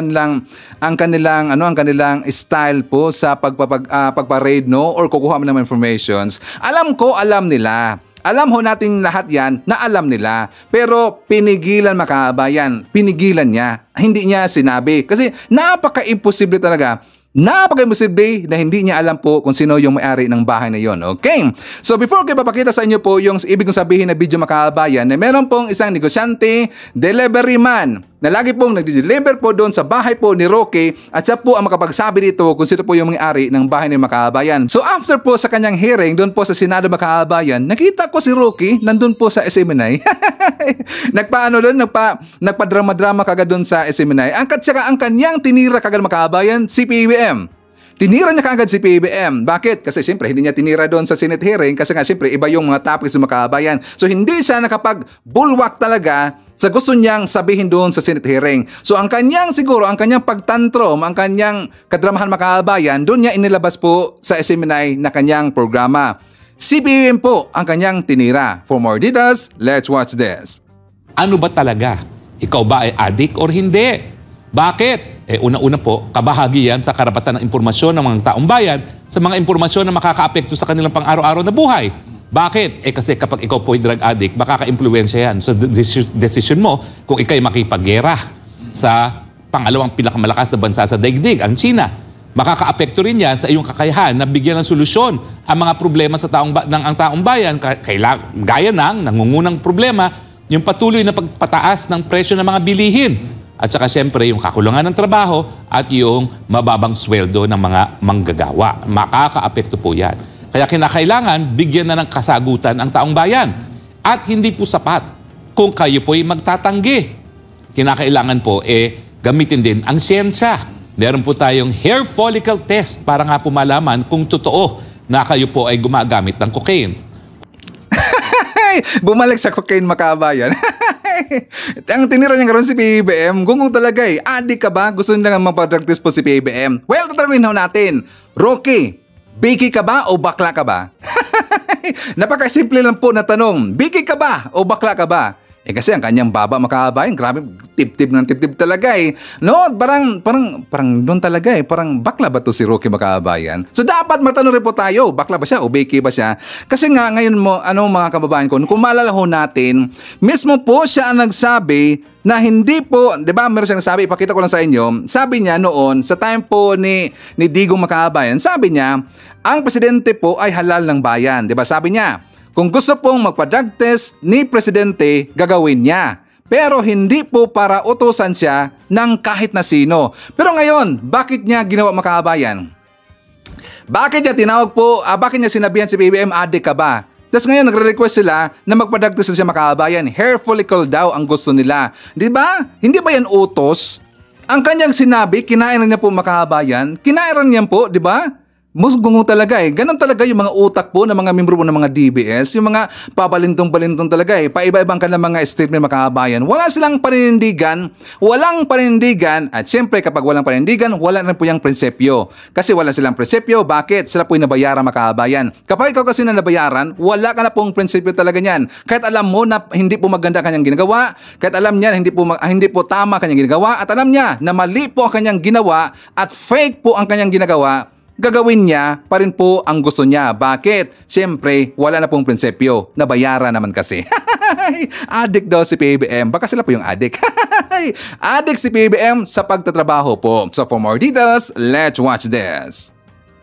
ang kanilang style po sa pagpa-raid or kukuha ng informations. Alam nila. Alam ho natin lahat yan na alam nila. Pero pinigilan, mga kabayan. Pinigilan niya. Hindi niya sinabi. Kasi napaka-imposible talaga. Napaka-imposible na hindi niya alam po kung sino yung may-ari ng bahay na yon. Okay? So before ko ipapakita sa inyo po yung ibig kong sabihin na video, mga kabayan, na meron pong isang negosyante, delivery man, na lagi pong nag-deliver po doon sa bahay po ni Roque at siya po ang makapagsabi dito kung sino po yung may-ari ng bahay ng mga kabayan. So after po sa kanyang hearing doon po sa Senado, mga kabayan, nakita ko si Roque nandun po sa SMNI. Nagpa-drama-drama kagad doon sa SMNI. Ang kanyang tinira kagad, mga kabayan, si PBBM. Tinira niya kagad si PBBM. Bakit? Kasi siyempre hindi niya tinira doon sa Senate hearing kasi nga siyempre iba yung mga topics ng mga kabayan. So hindi siya nakapag-bulwark talaga sa gusto niyang sabihin doon sa Senate hearing. So ang kanyang pagtantrum, ang kanyang kadramahan, mga kabayan, doon niya inilabas po sa SMNI na kanyang programa. Si PBBM po ang kanyang tinira. For more details, let's watch this. Ano ba talaga? Ikaw ba ay addict or hindi? Bakit? Una-una po, kabahagi yan sa karapatan ng impormasyon ng mga taong bayan sa mga impormasyon na makakaapekto sa kanilang pang-araw-araw na buhay. Bakit? Kasi kapag ikaw po ay drug addict, makaka-impluwensya yan. So, decision mo kung ikay makipaggera sa pangalawang pinakamalakas na bansa sa daigdig, ang China. Makaka-apekto rin yan sa iyong kakayahan na bigyan ng solusyon ang mga problema sa ang taong bayan. Gaya ng nangungunang problema, yung patuloy na pagpataas ng presyo ng mga bilihin. At saka siyempre yung kakulangan ng trabaho at yung mababang sweldo ng mga manggagawa. Makaka-apekto po yan. Kaya kinakailangan bigyan na ng kasagutan ang taong bayan. At hindi po sapat kung kayo po'y magtatanggi. Kinakailangan po gamitin din ang siyensya. Meron po tayong hair follicle test para nga po malaman kung totoo na kayo po ay gumagamit ng cocaine. Bumalik sa cocaine, mga kabayan. Ang tinira niya ngayon si PBBM, gungong talaga eh. Adik ka ba? Gusto nilang mapadrag test po si PBBM. Well, tatanungin natin, Roque, biki ka ba o bakla ka ba? Napakasimple lang po na tanong, biki ka ba o bakla ka ba? Kasi ang kanyang baba, mga kabayan, grabe, tip-tip ng tip-tip talaga eh. No, parang doon talaga eh. Parang bakla ba to si Roque, mga kabayan? So dapat matanong rin po tayo, bakla ba siya o biki ba siya? Kasi nga ngayon mga kababayan ko, kung maalala ho natin, mismo po siya ang nagsabi na hindi po, di ba, meron siyang sabi, ipakita ko lang sa inyo, sabi niya noon, sa time po ni Digong, mga kabayan, sabi niya, ang presidente po ay halal ng bayan. Di ba, sabi niya, kung gusto pong magpa-drug test ni Presidente, gagawin niya. Pero hindi po para utusan siya ng kahit na sino. Pero ngayon, bakit niya ginawa, mga kabayan? Bakit niya tinawag po, bakit niya sinabihan si PBBM, adik ka ba? Tapos ngayon, nagre-request sila na magpa-drug test siya, mga kabayan. Hair follicle daw ang gusto nila. Di ba? Hindi ba yan utos? Ang kanyang sinabi, kinairan niya po, mga kabayan. Kinairan niya po, di ba? Musgungo talaga eh. Ganon talaga yung mga utak po ng mga membro po ng mga DBS. Yung mga pabalintong-balintong talaga eh. Paiba-ibang ka ng mga statement, mga kabayan. Wala silang paninindigan. Walang paninindigan. At syempre kapag walang paninindigan, wala na po yung prinsipyo. Kasi wala silang prinsipyo. Bakit? Sila po yung nabayaran, mga kabayan. Kapag ikaw kasi na nabayaran, wala ka na pong prinsipyo talaga niyan. Kahit alam mo na hindi po maganda kanyang ginagawa, kahit alam niya na hindi po tama kanyang ginagawa, at alam niya na mali po ang kanyang ginawa at fake po ang kanyang ginagawa, gagawin niya pa rin po ang gusto niya. Bakit? Siyempre, wala na pong prinsipyo. Nabayaran naman kasi. Adik daw si PBBM. Baka sila po yung adik. Adik si PBBM sa pagtatrabaho po. So for more details, let's watch this.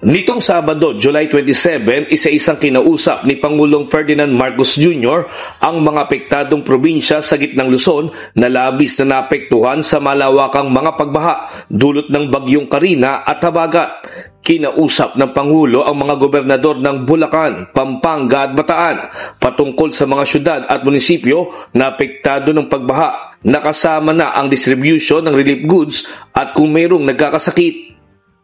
Nitong Sabado, July 27, isa-isang kinausap ni Pangulong Ferdinand Marcos Jr. ang mga apektadong probinsya sa gitnang Luzon na labis na naapektuhan sa malawakang mga pagbaha dulot ng bagyong Karina at Habagat. Kinausap ng Pangulo ang mga gobernador ng Bulacan, Pampanga at Bataan patungkol sa mga syudad at munisipyo na apektado ng pagbaha. Nakasama na ang distribution ng relief goods at kung mayroong nagkakasakit.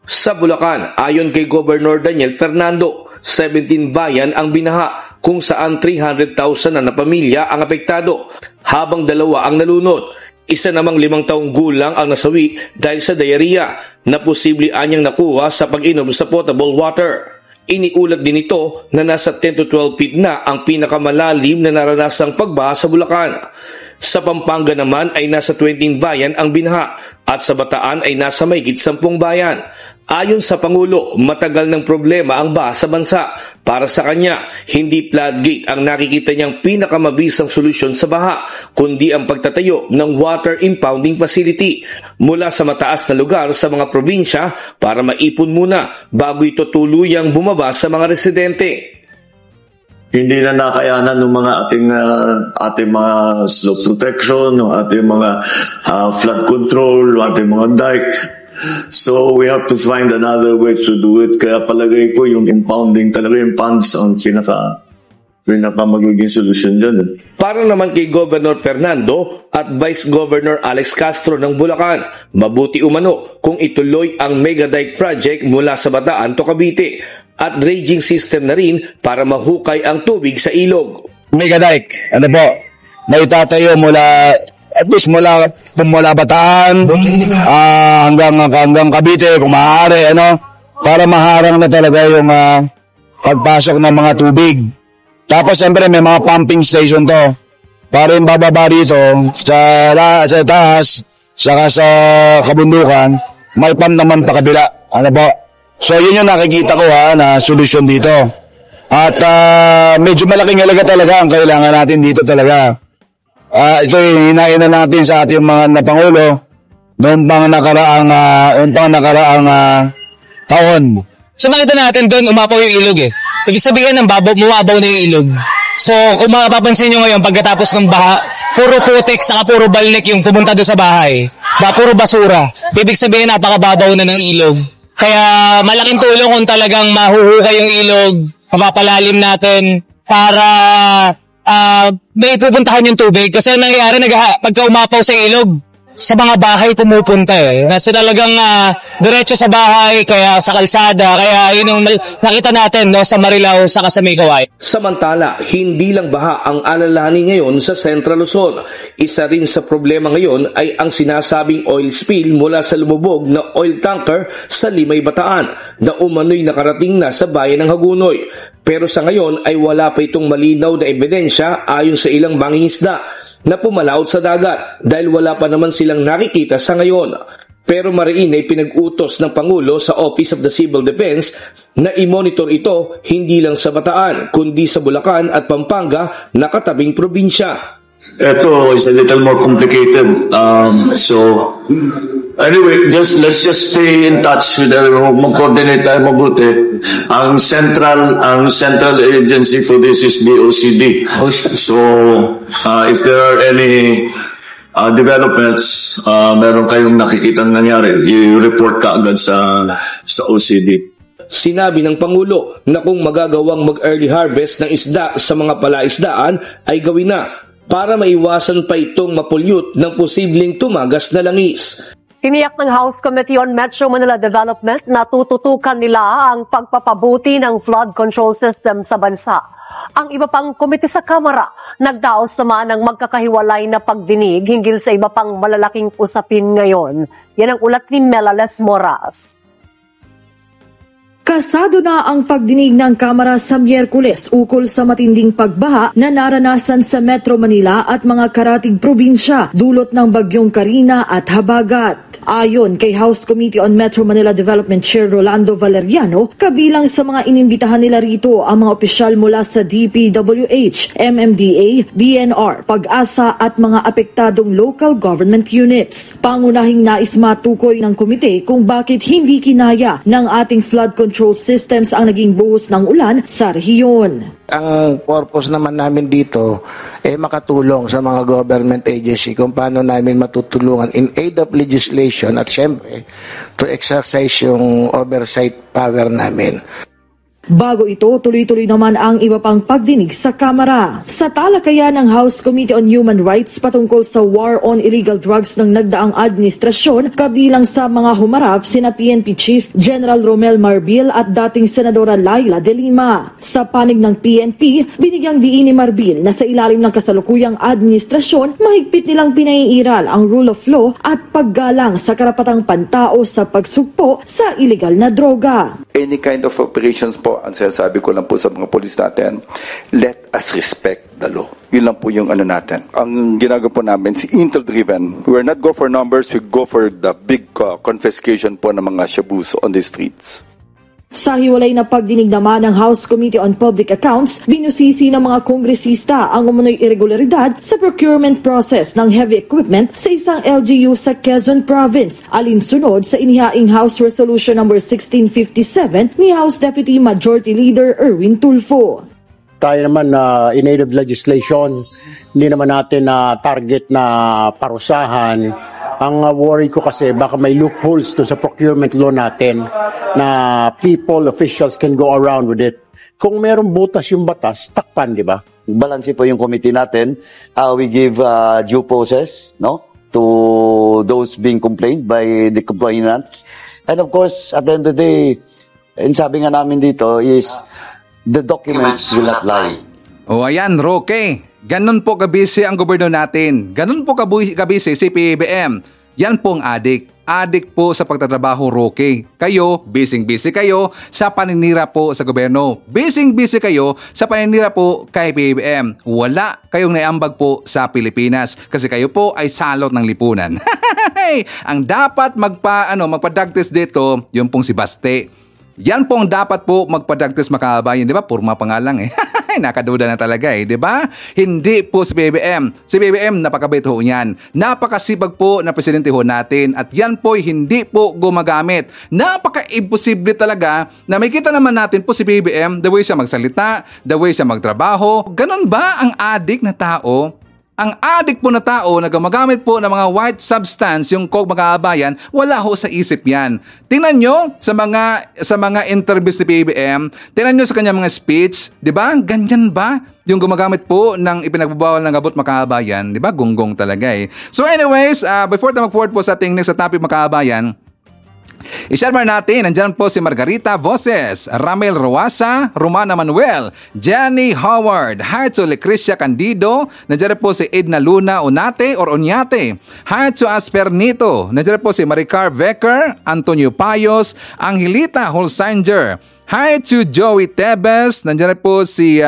Sa Bulacan, ayon kay Governor Daniel Fernando, 17 bayan ang binaha kung saan 300,000 na pamilya ang apektado, habang 2 ang nalunod. Isa namang 5 taong gulang ang nasawi dahil sa diarrhea na posible anyang nakuha sa pag-inom sa potable water. Iniulat din ito na nasa 10 to 12 feet na ang pinakamalalim na naranasang pagbaha sa Bulacan. Sa Pampanga naman ay nasa 20 bayan ang binaha at sa Bataan ay nasa mahigit 10 bayan. Ayon sa Pangulo, matagal ng problema ang baha sa bansa. Para sa kanya, hindi floodgate ang nakikita niyang pinakamabisang solusyon sa baha, kundi ang pagtatayo ng water impounding facility mula sa mataas na lugar sa mga probinsya para maipon muna bago ito tuluyang bumaba sa mga residente. Hindi na nakayanan ng mga ating mga slope protection, ng ating mga flood control, ating mga dike. So we have to find another way to do it. Kaya palagay ko yung impounding talaga, yung ponds ang pinaka magiging solusyon dyan. Para naman kay Governor Fernando at Vice Governor Alex Castro ng Bulacan, mabuti umano kung ituloy ang mega dike project mula sa Bataan to Cavite at dredging system na rin para mahukay ang tubig sa ilog. Mega dike, ano po, na itatayo mula at least mula Bataan hanggang Cavite kung maaari, para maharang na talaga yung pagpasok ng mga tubig. Tapos siyempre may mga pumping station to para yung bababa rito sa taas saka sa kabundukan may pump naman pa kabila, so yun yung nakikita ko na solusyon dito. At medyo malaking halaga talaga ang kailangan natin dito talaga. Ito yung hinahin na natin sa ating mga Pangulo noong pang nakaraang taon. So nakita natin doon umapaw yung ilog Ibig sabihin ng bumabaw na yung ilog. So kung mapapansin nyo ngayon pagkatapos ng baha, puro putik saka puro balnek yung pumunta doon sa bahay. Puro basura. Ibig sabihin napakababaw na ng ilog. Kaya malaking tulong kung talagang mahuhukay yung ilog, mapapalalim natin para may pupuntahan yung tubig. Kasi nangyayari pagka umapaw sa ilog, sa mga bahay pumupunta Kasi talagang diretso sa bahay, kaya sa kalsada, kaya yun yung nakita natin sa Marilao saka sa Migaway. Samantala, hindi lang baha ang alalahanin ngayon sa Central Luzon. Isa rin sa problema ngayon ay ang sinasabing oil spill mula sa lumubog na oil tanker sa Limay, Bataan na umano'y nakarating na sa bayan ng Hagunoy. Pero sa ngayon ay wala pa itong malinaw na ebidensya ayon sa ilang mangingisda na pumalaot sa dagat dahil wala pa naman silang nakikita sa ngayon. Pero mariin ay pinag-utos ng Pangulo sa Office of the Civil Defense na i-monitor ito hindi lang sa Bataan kundi sa Bulacan at Pampanga na katabing probinsya. Ito is a little more complicated. So anyway, let's just stay in touch with mag-coordinate tayo mabuti. Ang central agency for this is the OCD. So if there are any developments, meron kayong nakikitang nangyari, i-report ka agad sa OCD. Sinabi ng Pangulo na kung magagawang mag-early harvest ng isda sa mga palaisdaan ay gawin na para maiwasan pa itong mapulyot ng posibleng tumagas na langis. Tiniyak ng House Committee on Metro Manila Development na tututukan nila ang pagpapabuti ng flood control system sa bansa. Ang iba pang komite sa Kamara, nagdaos naman ng magkakahiwalay na pagdinig hinggil sa iba pang malalaking usapin ngayon. Yan ang ulat ni Melales Moras. Kasado na ang pagdinig ng Kamara sa Miyerkules ukol sa matinding pagbaha na naranasan sa Metro Manila at mga karatig probinsya dulot ng bagyong Karina at Habagat. Ayon kay House Committee on Metro Manila Development Chair Rolando Valeriano, kabilang sa mga inimbitahan nila rito ang mga opisyal mula sa DPWH, MMDA, DNR, Pag-asa at mga apektadong local government units. Pangunahing nais matukoy ng komite kung bakit hindi kinaya ng ating flood control systems ang naging buhos ng ulan sa rehiyon. Ang purpose naman namin dito makatulong sa mga government agency kung paano namin matutulungan in aid of legislation at syempre to exercise yung oversight power namin. Bago ito, tuloy-tuloy naman ang iba pang pagdinig sa Kamara. Sa talakayan ng House Committee on Human Rights patungkol sa war on illegal drugs ng nagdaang administrasyon, kabilang sa mga humarap sina PNP Chief General Romel Marbil at dating Senadora Laila De Lima. Sa panig ng PNP, binigyang diin ni Marbil na sa ilalim ng kasalukuyang administrasyon, mahigpit nilang pinaiiral ang rule of law at paggalang sa karapatang pantao sa pagsugpo sa illegal na droga. Any kind of operations po, ang sinasabi ko lang po sa mga polis natin, let us respect the law. Yun lang po yung ano natin. Ang ginagawa po namin, si intel-driven. We will not go for numbers, we go for the big confiscation po ng mga shabus on the streets. Sa hiwalay na pagdinig naman ng House Committee on Public Accounts, binusisi ng mga kongresista ang umunoy irregularidad sa procurement process ng heavy equipment sa isang LGU sa Quezon Province, alinsunod sa inihaing House Resolution No. 1657 ni House Deputy Majority Leader Erwin Tulfo. Tayo naman in aid of legislation, hindi naman natin target na parusahan. Ang worry ko kasi baka may loopholes to sa procurement law natin na people, officials can go around with it. Kung merong butas yung batas, takpan, di ba? Balanse po yung committee natin. We give due process, no, to those being complained by the complainant. And of course, at the end of the day, sabi nga namin dito is the documents will not lie. O ayan, Roque. Ganon po kabisi ang gobernador natin. Ganon po kabisi si PBBM. Yan po ang adik. Adik po sa pagtatrabaho, Roque. Kayo, busy kayo sa paninira po sa gobyerno. Busy kayo sa paninira po kay PBBM. Wala kayong naiambag po sa Pilipinas kasi kayo po ay salot ng lipunan. Ang dapat magpa-drug test dito, yung pong si Baste. Yan po ang dapat po magpa-drug test, makabayan, di ba? Purma pa nga lang eh. Nakaduda na talaga eh, di ba? Hindi po si BBM. Si BBM napakabait ho niyan. Napakasipag po na presidente ho natin at yan po hindi po gumagamit. Napaka-imposible talaga na makita naman natin po si BBM, the way siya magsalita, the way siya magtrabaho. Ganon ba ang adik na tao? Ang adik po na tao na gumagamit po ng mga white substance, yung coke, magkakabayan, wala ho sa isip yan. Tingnan nyo sa mga interviews ni PBBM, tingnan nyo sa kanyang mga speech, di ba? Ganyan ba? Yung gumagamit po ng ipinagbabawal ng gabot, makakabayan, di ba? Gunggong talaga eh. So anyways, before tayo mag-forward po sa ating next topic, makakabayan, i-share natin, nandyan po si Margarita Voces, Ramel Roasa, Romana Manuel, Jenny Howard, hi to Lucrecia Candido, nandyan po si Edna Luna Unate or Unyate, hi to Aspernito, nandyan po si Maricar Becker, Antonio Payos, Angelita Holsinger, hi to Joey Tebes, nandyan po si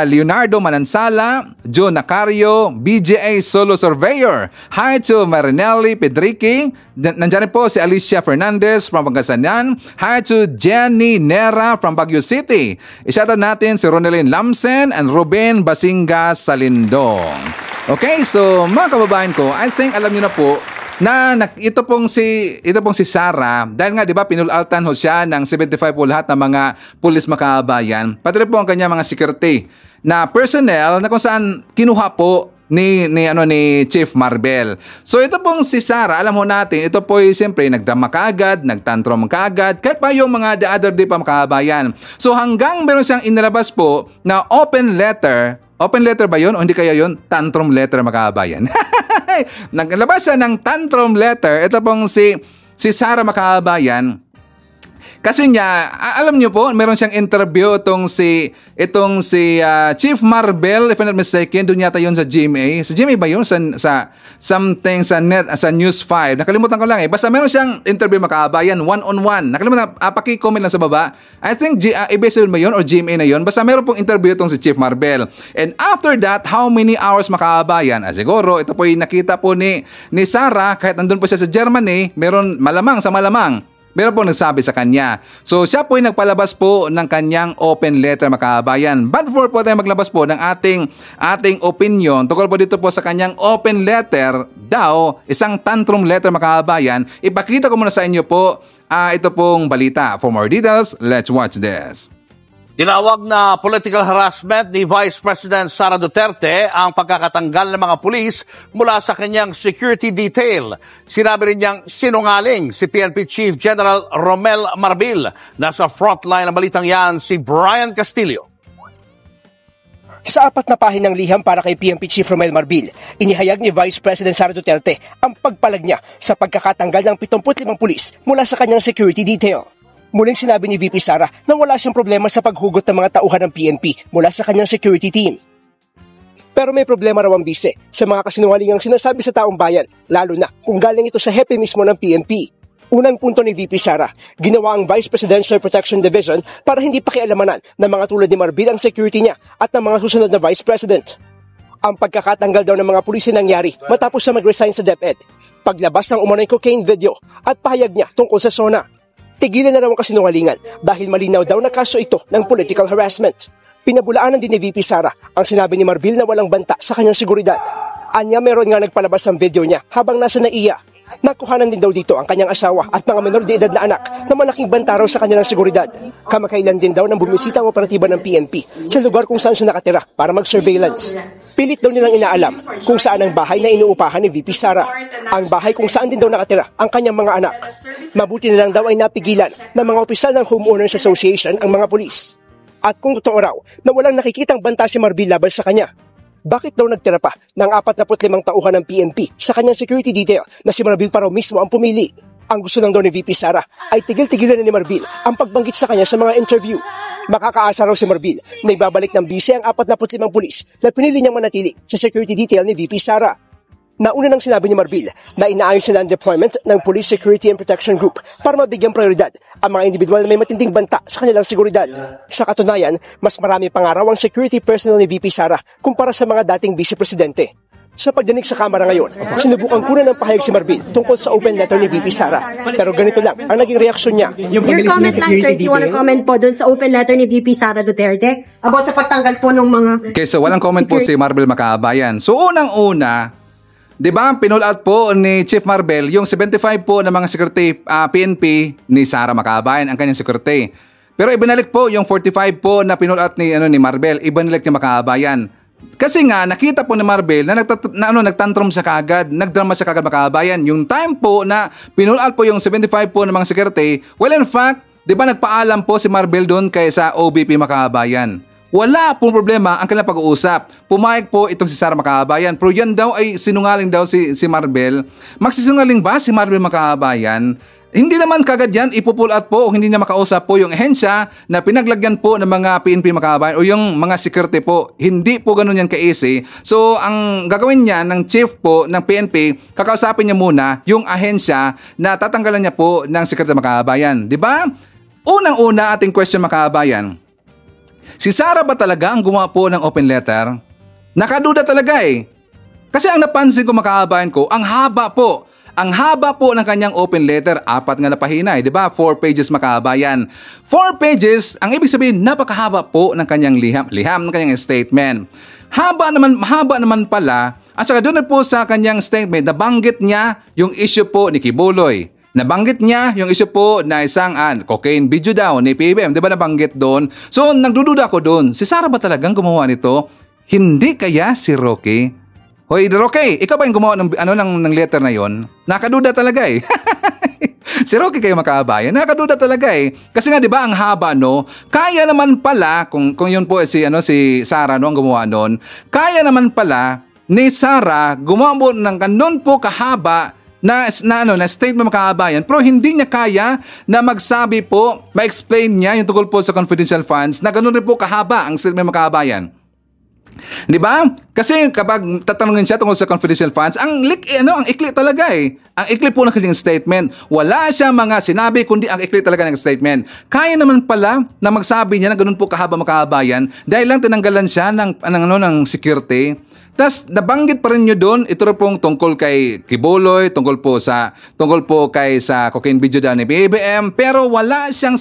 Leonardo Manansala, Joe Nacario, BJA Solo Surveyor, hi to Marinelli Pedrique, nandyan po si Alicia Fernandez from Pangasinan, hi to Jenny Nera from Baguio City. Isyatan natin si Ronelyn Lamsen and Ruben Basinga Salindong. Okay, so mga kababayan ko, I think alam nyo na po na ito pong si Sara, dahil nga 'di ba pinulaltan ho siya ng 75 po lahat ng mga pulis, makabayan, pati rin po ang kanya mga security na personnel na kung saan kinuha po ni Chief Marbel. So ito pong si Sara, alam ho natin, ito po ay siyempre nagdama kaagad, nagtantrum kaagad, kahit pa yung mga the other day pa, makabayan. So hanggang meron siyang inilabas po na open letter ba yun o hindi kaya yun? Tantrum letter, makabayan. Naglabas siya ng tantrum letter. Ito pong si Sara, makabayan. Kasi niya, alam niyo po, meron siyang interview itong si Chief Marbel, if I'm not mistaken, doon yata yun sa GMA. Sa GMA ba yun? Sa something sa News 5. Nakalimutan ko lang eh. Basta meron siyang interview, makabayan, one-on-one. Nakalimutan, paki-comment lang sa baba. I think ABS ba yun or GMA na yun? Basta meron pong interview itong si Chief Marbel. And after that, how many hours, makabayan? Siguro, ito po yung nakita po ni Sara, kahit nandun po siya sa Germany, meron malamang, meron po nagsabi sa kanya. So siya po ay nagpalabas po ng kanyang open letter, makabayan. But before po tayo maglabas po ng ating opinion tungkol po dito po sa kanyang open letter daw, isang tantrum letter, makabayan, ipakita ko muna sa inyo po ito pong balita. For more details, let's watch this. Tinawag na political harassment ni Vice President Sara Duterte ang pagkakatanggal ng mga pulis mula sa kanyang security detail. Sinabi rin niyang sinungaling si PNP Chief General Romel Marbil. Nasa frontline ng balitang yan si Brian Castillo. Sa 4 na pahinang liham para kay PNP Chief Romel Marbil, inihayag ni Vice President Sara Duterte ang pagpalag niya sa pagkakatanggal ng 75 pulis mula sa kanyang security detail. Muling sinabi ni VP Sara na wala siyang problema sa paghugot ng mga tauhan ng PNP mula sa kanyang security team. Pero may problema raw ang bise sa mga kasinungalingang sinasabi sa taong bayan, lalo na kung galing ito sa hepe mismo ng PNP. Unang punto ni VP Sara, ginawa ang Vice Presidential Protection Division para hindi pakialamanan ng mga tulad ni Marbil ang security niya at ng mga susunod na Vice President. Ang pagkakatanggal daw ng mga pulis nangyari matapos siya mag-resign sa DepEd, paglabas ng umano'y cocaine video at pahayag niya tungkol sa SONA. Tigilan na raw ang kasinungalingan dahil malinaw daw na kaso ito ng political harassment. Pinabulaanan din ni VP Sara ang sinabi ni Marbil na walang banta sa kanyang seguridad. Anya meron nga nagpalabas ng video niya habang nasa NAIA. Nakuhanan din daw dito ang kanyang asawa at mga menor de edad na anak na malaking banta raw sa kanilang seguridad. Kamakailan din daw nang bumisita ang operatiba ng PNP sa lugar kung saan siya nakatira para mag-surveillance. Pilit daw nilang inaalam kung saan ang bahay na inuupahan ni VP Sara. Ang bahay kung saan din daw nakatira ang kanyang mga anak. Mabuti na lang daw ay napigilan ng mga opisyal ng Homeowners Association ang mga pulis. At kung totoo raw na walang nakikitang banta si Marbil laban sa kanya, bakit daw nagtira pa ng 45 tauhan ng PNP sa kanyang security detail na si Marbil pa raw mismo ang pumili? Ang gusto lang daw ni VP Sara ay tigil-tigilan na ni Marbil ang pagbanggit sa kanya sa mga interview. Makakaasa raw si Marbil na ibabalik ng bise ang 45 pulis na pinili niyang manatili sa security detail ni VP Sara. Nauna nang sinabi ni Marbil na inaayos nila ang deployment ng Police Security and Protection Group para mabigyang prioridad ang mga individual na may matinding banta sa kanilang seguridad. Sa katunayan, mas marami pangaraw ang security personnel ni VP Sara kumpara sa mga dating vice-presidente. Sa pagdinig sa Kamara ngayon, sinubukan kunan ng pahayag si Marbil tungkol sa open letter ni VP Sara. Pero ganito lang ang naging reaksyon niya. Your comment lang, sir, if you wanna comment po dun sa open letter ni VP Sara Duterte about sa pagtanggal po ng mga... Okay, so walang comment po si Marbil Makabayan. So unang-una, di ba, pinulat po ni Chief Marbil yung 75 po ng mga security PNP ni Sara Makabayan, ang kanyang security. Pero ibinalik po yung 45 po na pinulat ni Marbil, ibinalik ni Makabayan. Kasi nga nakita po ni Marbil na nagtantrum siya kagad, nagdrama siya kagad Makabayan. Yung time po na pinulat po yung 75 po ng mga security, well in fact, di ba nagpaalam po si Marbil doon kay sa OBP Makabayan. Wala pong problema ang kanilang pag-uusap. Pumayag po itong si Sara Makabayan. Pero yan daw ay sinungaling daw si Marbil. Magsisinungaling ba si Marbil Makabayan? Hindi naman kagad yan ipupull out po o hindi niya makausap po yung ehensya na pinaglagyan po ng mga PNP Makabayan o yung mga security po. Hindi po ganun yan ka-easy. So ang gagawin niya ng chief po ng PNP, kakausapin niya muna yung ahensya na tatanggalan niya po ng security Makabayan. Diba? Unang-una ating question Makabayan. Si Sara ba talaga ang gumawa po ng open letter? Nakaduda talaga eh. Kasi ang napansin ko Makabayan ko, ang haba po. Ang haba po ng kanyang open letter, 4 nga na pahina, di ba? 4 pages Makabayan. 4 pages, ang ibig sabihin, napakahaba po ng kanyang liham ng kanyang statement. Haba naman pala, at saka doon po sa kanyang statement, nabanggit niya yung issue po ni Kibuloy. Nabanggit niya yung issue po na isang cocaine video daw ni PBM, di ba nabanggit doon? So, nagdududa ko doon, si Sara ba talagang gumawa nito? Hindi kaya si Roque? Hoy, Roque, ikaw ba yung gumawa ng letter na yon? Nakaduda talaga eh. Si Roque kayo Makabayan, nakaduda talaga eh. Kasi nga 'di ba ang haba no? Kaya naman pala kung yun po si Sara no ang gumawa noon. Kaya naman pala ni Sara gumawa mo ng kanon po kahaba na statement Makabayan, pero hindi niya kaya na magsabi po, ma-explain niya yung tungkol po sa confidential funds na ganoon rin po kahaba ang statement Makabayan. Di ba? Kasi kapag tatanungin siya tungkol sa confidential funds, ang ikli talaga eh. Ang ikli po ng kanyang statement. Wala siya mga sinabi, kundi ang ikli talaga ng statement. Kaya naman pala na magsabi niya na ganun po kahaba Makabayan dahil lang tinanggalan siya ng security. Tas nabanggit pa rin nyo doon, ito rin pong tungkol kay Kibuloy, tungkol po kay sa cocaine video daw ni BBM, pero wala siyang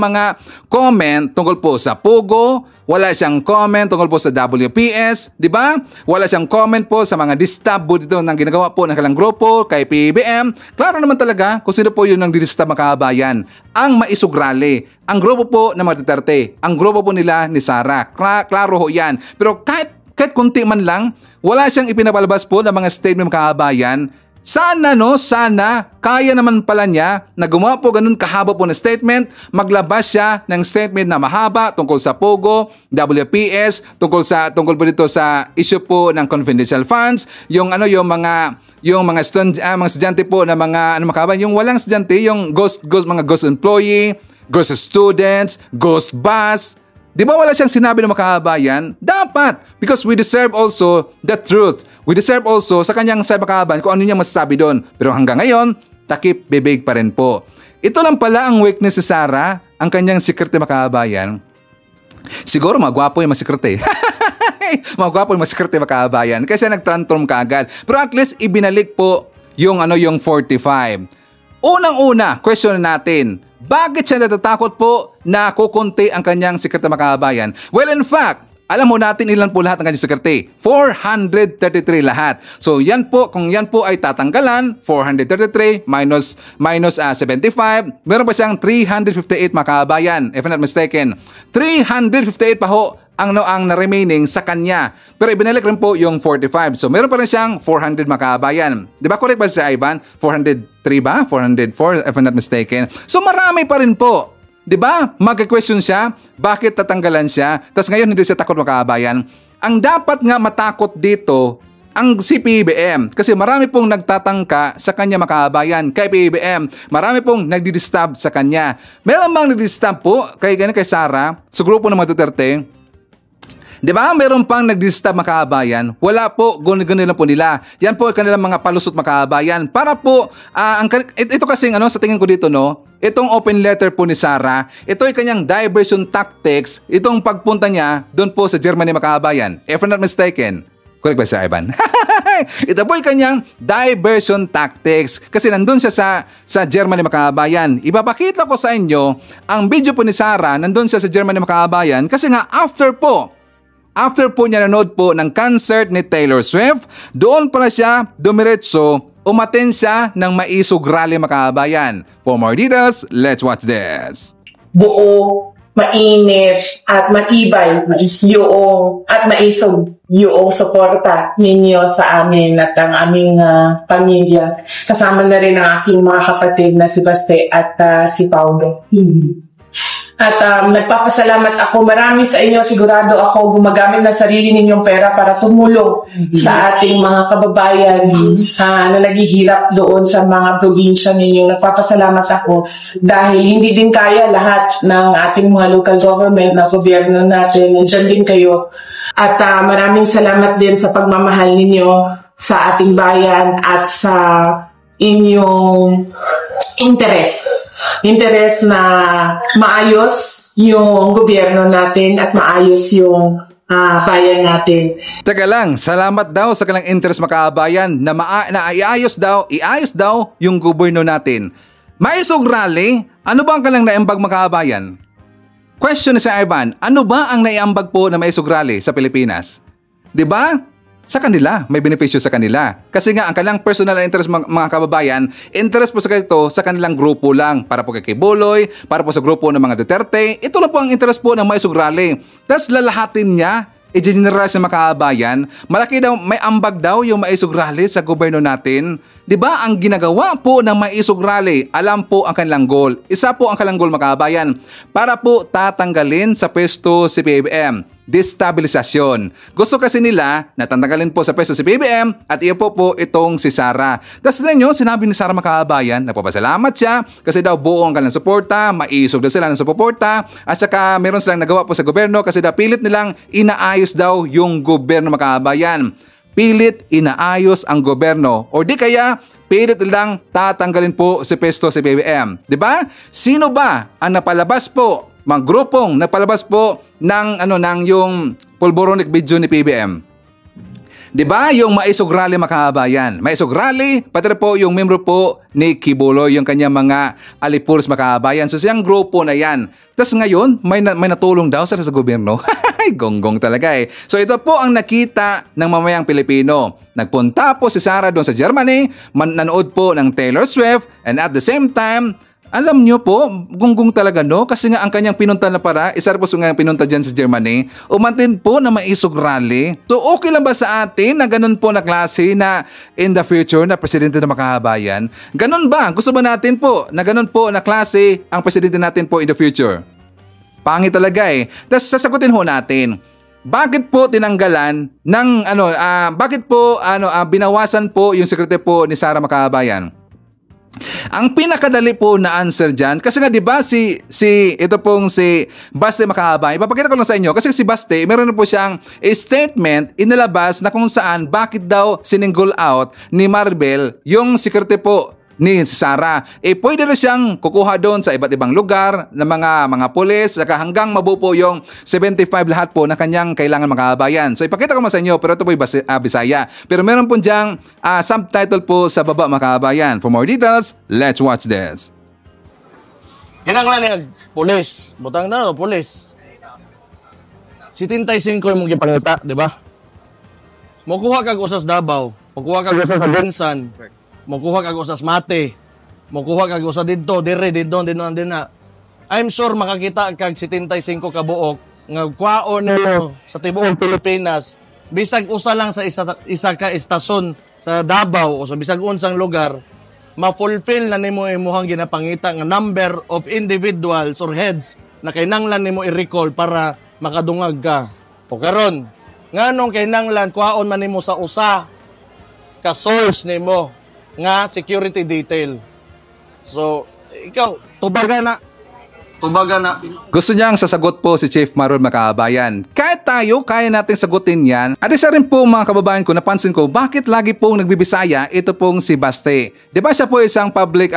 mga comment tungkol po sa Pogo, wala siyang comment tungkol po sa WPS, di ba? Wala siyang comment po sa mga distab po dito ng ginagawa po ng kanilang grupo kay PBM. Klaro naman talaga kung sino po yun ang distab makabayan. Ang maisugrali, ang grupo po ng mga Duterte, ang grupo po nila ni Sara. Klaro ho yan. Pero kahit konti man lang, wala siyang ipinapalabas po ng mga statement makabayan. Sana kaya naman pala niya na gumawa po ganun kahaba po na statement, maglabas siya ng statement na mahaba tungkol sa Pogo, WPS, tungkol po dito sa issue po ng confidential funds, yung mga estudyante po na mga yung walang estudyante, yung mga ghost employee, ghost students, ghost bus. Di ba wala siyang sinabi ng makahabayan? Dapat! Because we deserve also the truth. We deserve also sa kanyang sa makahabayan kung ano niya masasabi doon. Pero hanggang ngayon, takip bibig pa rin po. Ito lang pala ang weakness si Sara, ang kanyang secret makahabayan. Siguro magwapo yung masikerte. Magwapo yung masikerte makahabayan. Kaya siya nag-transform kaagad. Pero at least ibinalik po yung 45. Unang-una, question natin, bakit siya natatakot po na kukunti ang kanyang sekreto makabayan? Well, in fact, alam mo natin ilan po lahat ng kanyang sekreto. 433 lahat. So yan po, kung yan po ay tatanggalan, 433 minus 75, meron pa siyang 358 makabayan, if I'm not mistaken. 358 pa ho ang na-remaining sa kanya. Pero ibinalik rin po yung 45. So meron pa rin siyang 400 makabayan. Di ba correct ba si Ivan? 403 ba? 404 if I'm not mistaken. So marami pa rin po. Di ba? Mag-question siya, bakit tatanggalan siya? Tapos ngayon hindi siya takot makabayan. Ang dapat nga matakot dito ang si PBM. Kasi marami pong nagtatangka sa kanya makabayan kay PBM. Marami pong nagdi-disturb sa kanya. Meron bang nagdi-disturb po kay Sara sa grupo ng mga Duterte? Di ba? Meron pang nag-disturb makabayan. Wala po, gano'n lang po nila. Yan po kanilang mga palusot makabayan. Para po, ito kasing sa tingin ko dito, itong open letter po ni Sara, ito ay kanyang diversion tactics, itong pagpunta niya doon po sa Germany makabayan. If I'm not mistaken. Correct ba si Ivan? Ito po ay kanyang diversion tactics kasi nandun siya sa Germany makabayan. Ipapakita ko sa inyo ang video po ni Sara, nandun siya sa Germany makabayan kasi nga after po niya nanood po ng concert ni Taylor Swift, doon pala siya dumiretso, umaten siya ng maisog rally makabayan. For more details, let's watch this. Buo, mainit, at matibay, maisog yung suporta ninyo sa amin at ang aming pamilya. Kasama na rin ang aking mga kapatid na si Baste at si Paulo. At nagpapasalamat ako marami sa inyo. Sigurado ako gumagamit ng sarili ninyong pera para tumulong sa ating mga kababayan na naghihirap doon sa mga probinsya ninyo. Nagpapasalamat ako dahil hindi din kaya lahat ng ating mga local government na gobyerno natin. Nandiyan din kayo. At maraming salamat din sa pagmamahal ninyo sa ating bayan at sa inyong interes na maayos yung gobyerno natin at maayos yung bayan natin. Teka lang, salamat daw sa kanilang interes makabayan na iayos daw yung gobyerno natin. Maisog rally, ano ba ang kanilang naiambag makabayan? Question sa Ivan, ano ba ang naiambag po na maisog rally sa Pilipinas? 'Di ba? Sa kanila, may benepisyo sa kanila. Kasi nga, ang kanilang personal interest mga kababayan, interest po sa ito sa kanilang grupo lang. Para po kay Kibuloy, para po sa grupo ng mga Duterte. Ito lang po ang interest po ng Maisog Rally. Tapos lalahatin niya, i-generalize ng mga kababayan, malaki daw, may ambag daw yung Maisog Rally sa gobyerno natin. Diba, ang ginagawa po ng Maisog Rally, alam po ang kanilang goal. Isa po ang kanilang goal mga kababayan, para po tatanggalin sa pwesto si PBM. Destabilisasyon. Gusto kasi nila na tatanggalin po sa pwesto si PBM at iyo po itong si Sara. Tapos ninyo, sinabi ni Sara makabayan, nagpapasalamat siya kasi daw buo ang kanilang suporta, maisog daw sila ng suporta at saka meron silang nagawa po sa gobyerno kasi daw pilit nilang inaayos daw yung gobyerno makabayan. Pilit inaayos ang gobyerno o di kaya pilit nilang tatanggalin po si pwesto si PBM. Diba? Sino ba ang napalabas po mga grupong napalabas po ng yung pulboronic video ni PBM. Di ba yung Maisog Rally mga kababayan? Maisog Rally, pati po yung membro po ni Kibuloy, yung kanyang mga alipuros mga kababayan. So siyang grupo na yan. Tapos ngayon, may natulong daw sa gobyerno. Gonggong talaga eh. So ito po ang nakita ng mamayang Pilipino. Nagpunta po si Sara doon sa Germany, nanood po ng Taylor Swift, and at the same time, alam nyo po, gunggong talaga no? Kasi nga ang kanyang pinunta na para, isa po nga pinunta dyan sa Germany, umantin po na Maisog Rally. So okay lang ba sa atin na ganun po na klase na in the future na presidente ng makahabayan? Ganun ba? Gusto ba natin po na ganun po na klase ang presidente natin po in the future? Pangit talaga eh. Tapos sasagutin ho natin, bakit po tinanggalan ng bakit po binawasan po yung sekretary po ni Sara Makahabayan? Ang pinakadali po na answer dyan, kasi nga diba si Baste Makahabayan, ipapakita ko lang sa inyo, kasi si Baste, meron na po siyang statement inilabas na kung saan bakit daw sininggle out ni Marbel yung security po ni Sara. Pwede na siyang kukuha doon sa iba't ibang lugar ng mga pulis, hanggang mabuo po yung 75 lahat po na kanyang kailangan makahabayan. So ipakita ko sa inyo, pero ito po yung Bisaya. Pero meron po diyang subtitle po sa baba makahabayan. For more details, let's watch this. Kinanglan pulis. Butang na pulis. Si 75 yung mong gipangita, di ba? Mukuha kag usas Davao, mukuha kag usas sa Bensan, mukuha kag usas Mate, mukuha kag usas didto, didto na. I'm sure makakita kag 75 ka buok nga kwaon nimo sa tibuok Pilipinas, bisag usa lang sa isa ka istasyon sa Davao o sa bisag unsang lugar, ma-fulfill na nimo imong ginapangita nga number of individuals or heads na kinahanglan nimo i-recall para makadungag ka. O karon, nganong kinahanglan kwaon man nimo sa usa ka source nimo nga security detail. So, ikaw, tubaga na. Gusto niyang sasagot po si Chief Marul Makahabayan. Kahit tayo, kaya natin sagutin yan. At isa rin po mga kababayan ko, napansin ko, bakit lagi pong nagbibisaya ito pong si Baste? Di ba siya po isang public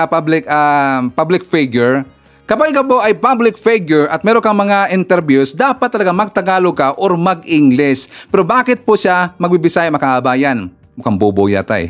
figure? Kapag ka po ay public figure at meron kang mga interviews, dapat talaga mag-Tagalog ka or mag-English. Pero bakit po siya magbibisaya Makahabayan? Mukhang bobo yata eh.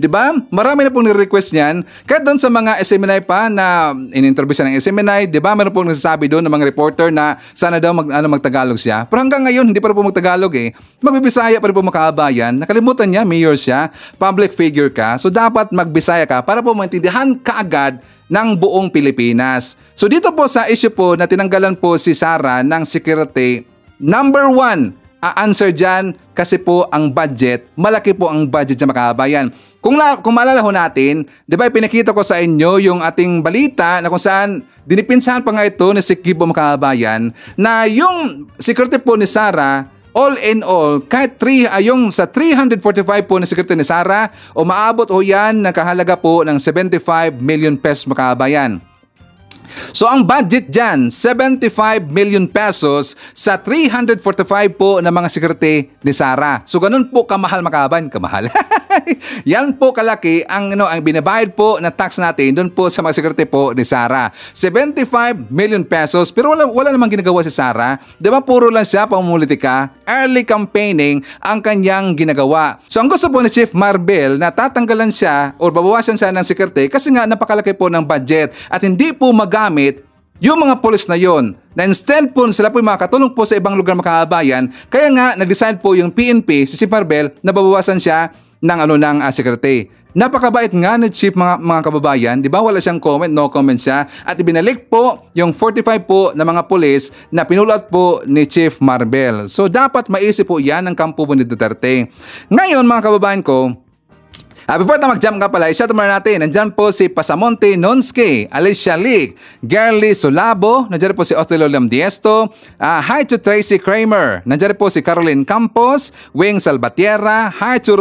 Diba? Marami na pong ni-request niyan. Kahit doon sa mga SMNI pa na in-interview siya ng SMNI, diba? Meron pong nagsasabi doon ng mga reporter na sana daw mag-Tagalog siya. Pero hanggang ngayon, hindi pa rin po mag-Tagalog eh. Magbibisaya pa rin po Makahabayan. Nakalimutan niya, mayor siya, public figure ka. So dapat magbisaya ka para po maintindihan kaagad ng buong Pilipinas. So dito po sa issue po na tinanggalan po si Sara ng security, number 1, answer dyan kasi po ang budget, malaki po ang budget sa Makahabayan. Kung maalala ho natin, di ba pinakita ko sa inyo yung ating balita na kung saan dinipinsahan pa nga ito ni Sikibo Makahabayan na yung security po ni Sara, all in all, kahit yung sa 345 po na security ni Sara, o maabot ho yan na kahalaga po ng 75 million pesos Makahabayan. So ang budget dyan, 75 million pesos sa 345 po na mga security ni Sara. So ganun po kamahal Makahabayan, kamahal. Yan po kalaki ang binabayad po na tax natin doon po sa mga security po ni Sara. 75 million pesos, pero wala namang ginagawa si Sara. Di ba puro lang siya pamumulitika? Early campaigning ang kanyang ginagawa. So ang gusto po ni Chief Marbel na tatanggalan siya o babawasan siya ng security kasi nga napakalaki po ng budget at hindi po magamit yung mga pulis na yon. Na instead po sila po yung makakatulong po sa ibang lugar Makahabayan, kaya nga nag-decide po yung PNP, si Chief Marbel, na babawasan siya ng security. Napakabait nga ni Chief mga kababayan, di ba? Wala siyang comment, no comment siya. At ibinalik po yung 45 po na mga pulis na pinulat po ni Chief Marbel. So dapat maisip po yan ng kampo ni Duterte. Ngayon mga kababayan ko, before na mag-jump ka pala, i-shout out natin. Nandyan po si Pasamonte Nonske, Alicia League, Gerly Solabo, nandyan po si Otelo Lamdiesto, hi to Tracy Kramer, nandyan po si Caroline Campos, Wing Salvatierra, hi to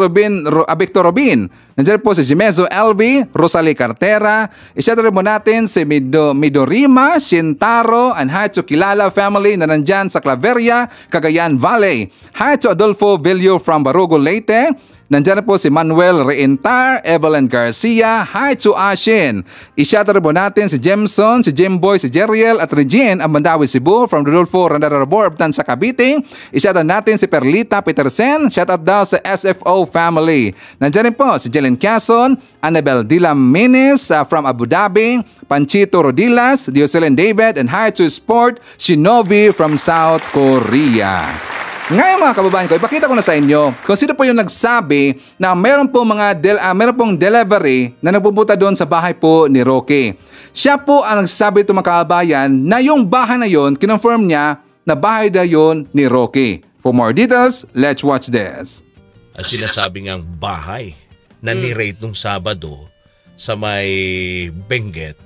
Victor Robin, nandyan po si Jimezo LV, Rosalie Cartera, i-shout out mo natin si Midorima, Shintaro, and hi to Kilala family na nandyan sa Claveria, Cagayan Valley, hi to Adolfo Villo from Barugo, Leyte, Nandiyan po si Manuel Reintar, Evelyn Garcia, hi to Ashin. I-shoutout po natin si Jemson, si Jimboy, si Jeriel at Regine Amandawi Cebu from Rodolfo Randarabor of Tansa Cavite. I-shoutout natin si Perlita Petersen, shoutout daw sa SFO family. Nandiyan rin po si Jelen Quezon, Annabel Dilam Minis from Abu Dhabi, Panchito Rodilas, Dioselin David, and hi to Sport Shinobi from South Korea. Ngayon mga kababayan ko, ipakita ko na sa inyo kung sino po yung nagsabi na meron pong delivery na nagpupunta doon sa bahay po ni Roque. Siya po ang nagsabi ito mga kababayan na yung bahay na yon, kinonfirm niya na bahay na yon ni Roque. For more details, let's watch this. Ang sinasabi ngang bahay na ni-rate nung Sabado sa may Benguet.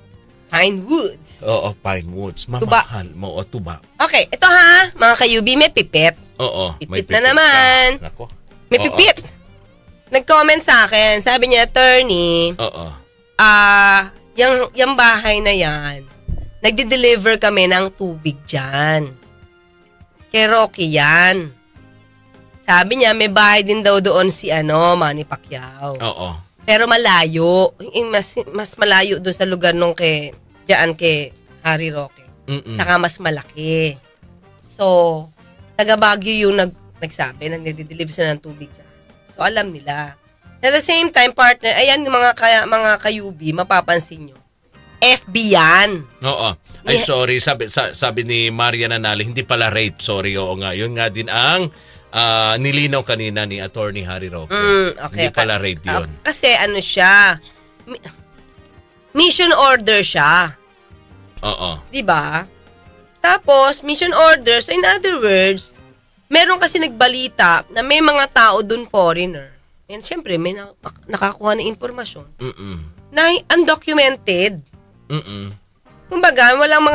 Pine Woods. Oo, Pine Woods. Mamahal mo o tuba. Okay, ito ha, mga kayubi, may pipit. Oo, may pipit na naman. Nako. May pipit. Nag-comment sa akin, sabi niya, attorney, yung bahay na yan, nagde-deliver kami ng tubig dyan. Kay Rocky yan. Sabi niya, may bahay din daw doon si Manny Pacquiao. Oo. Pero malayo. Mas malayo doon sa lugar nung kay Harry Roque. Saka mas malaki. So, taga Baguio yung nagsabi, nagde-deliver sila ng tubig dyan. So, alam nila. At the same time, partner, ayan yung mga kayubi, mapapansin nyo. FB yan. Oo. Ay, sorry. Sabi ni Maria Nanali, hindi pala rate. Sorry, oo nga. Yun nga din ang nilinaw kanina ni Attorney Harry Roque. Okay, hindi pala rate yun. Kasi siya, mission order siya. Oo. Diba? Tapos, mission order, so in other words, meron kasi nagbalita na may mga tao dun foreigner. And syempre, may nakakuha ng informasyon na undocumented. Kumbaga, walang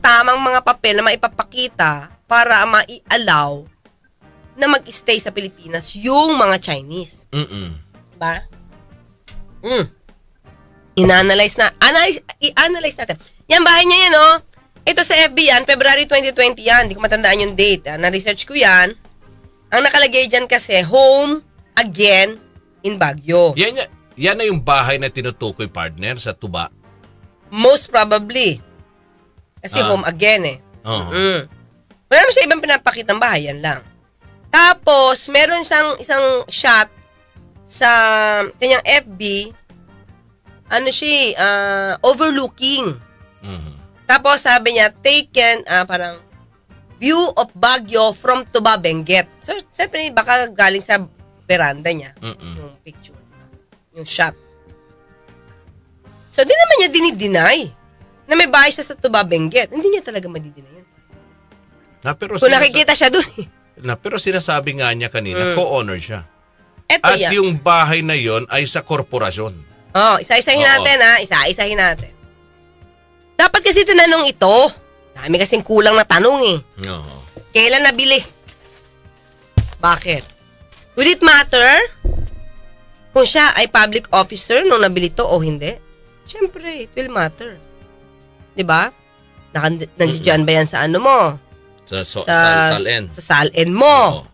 tamang mga papel na maipapakita para mai-allow na mag-stay sa Pilipinas yung mga Chinese. Diba? I-analyze natin. Yan, bahay niya yan, oh. Ito sa FB yan, February 2020 yan. Hindi ko matandaan yung date. Na-research ko yan. Ang nakalagay dyan kasi, home again in Baguio. Yan na yung bahay na tinutukoy, partner, sa Tuba. Most probably. Kasi home again eh. Wala naman siya ibang pinapakitang bahay, yan lang. Tapos, meron isang shot sa kanyang FB, overlooking. Tapos, sabi niya, taken, parang, view of Baguio from Tuba, Benguet. So, siyempre, baka galing sa veranda niya, yung picture, yung shot. So, di naman niya dinideny na may bahay siya sa Tuba, Benguet. Hindi niya talaga madideny yan. Kung nakikita siya dun eh. Pero sinasabi nga niya kanina, co-owner siya. Eto at yung bahay na yon ay sa korporasyon. Isa-isahin natin ha. Isa-isahin natin. Dapat kasi tinanong ito. Dami kasing kulang na tanong eh. Kailan nabili? Bakit? Will it matter kung siya ay public officer nung nabili to o hindi? Siyempre, it will matter. Diba? Nandiyan ba yan sa ano mo? Sa SALN. Sa SALN mo.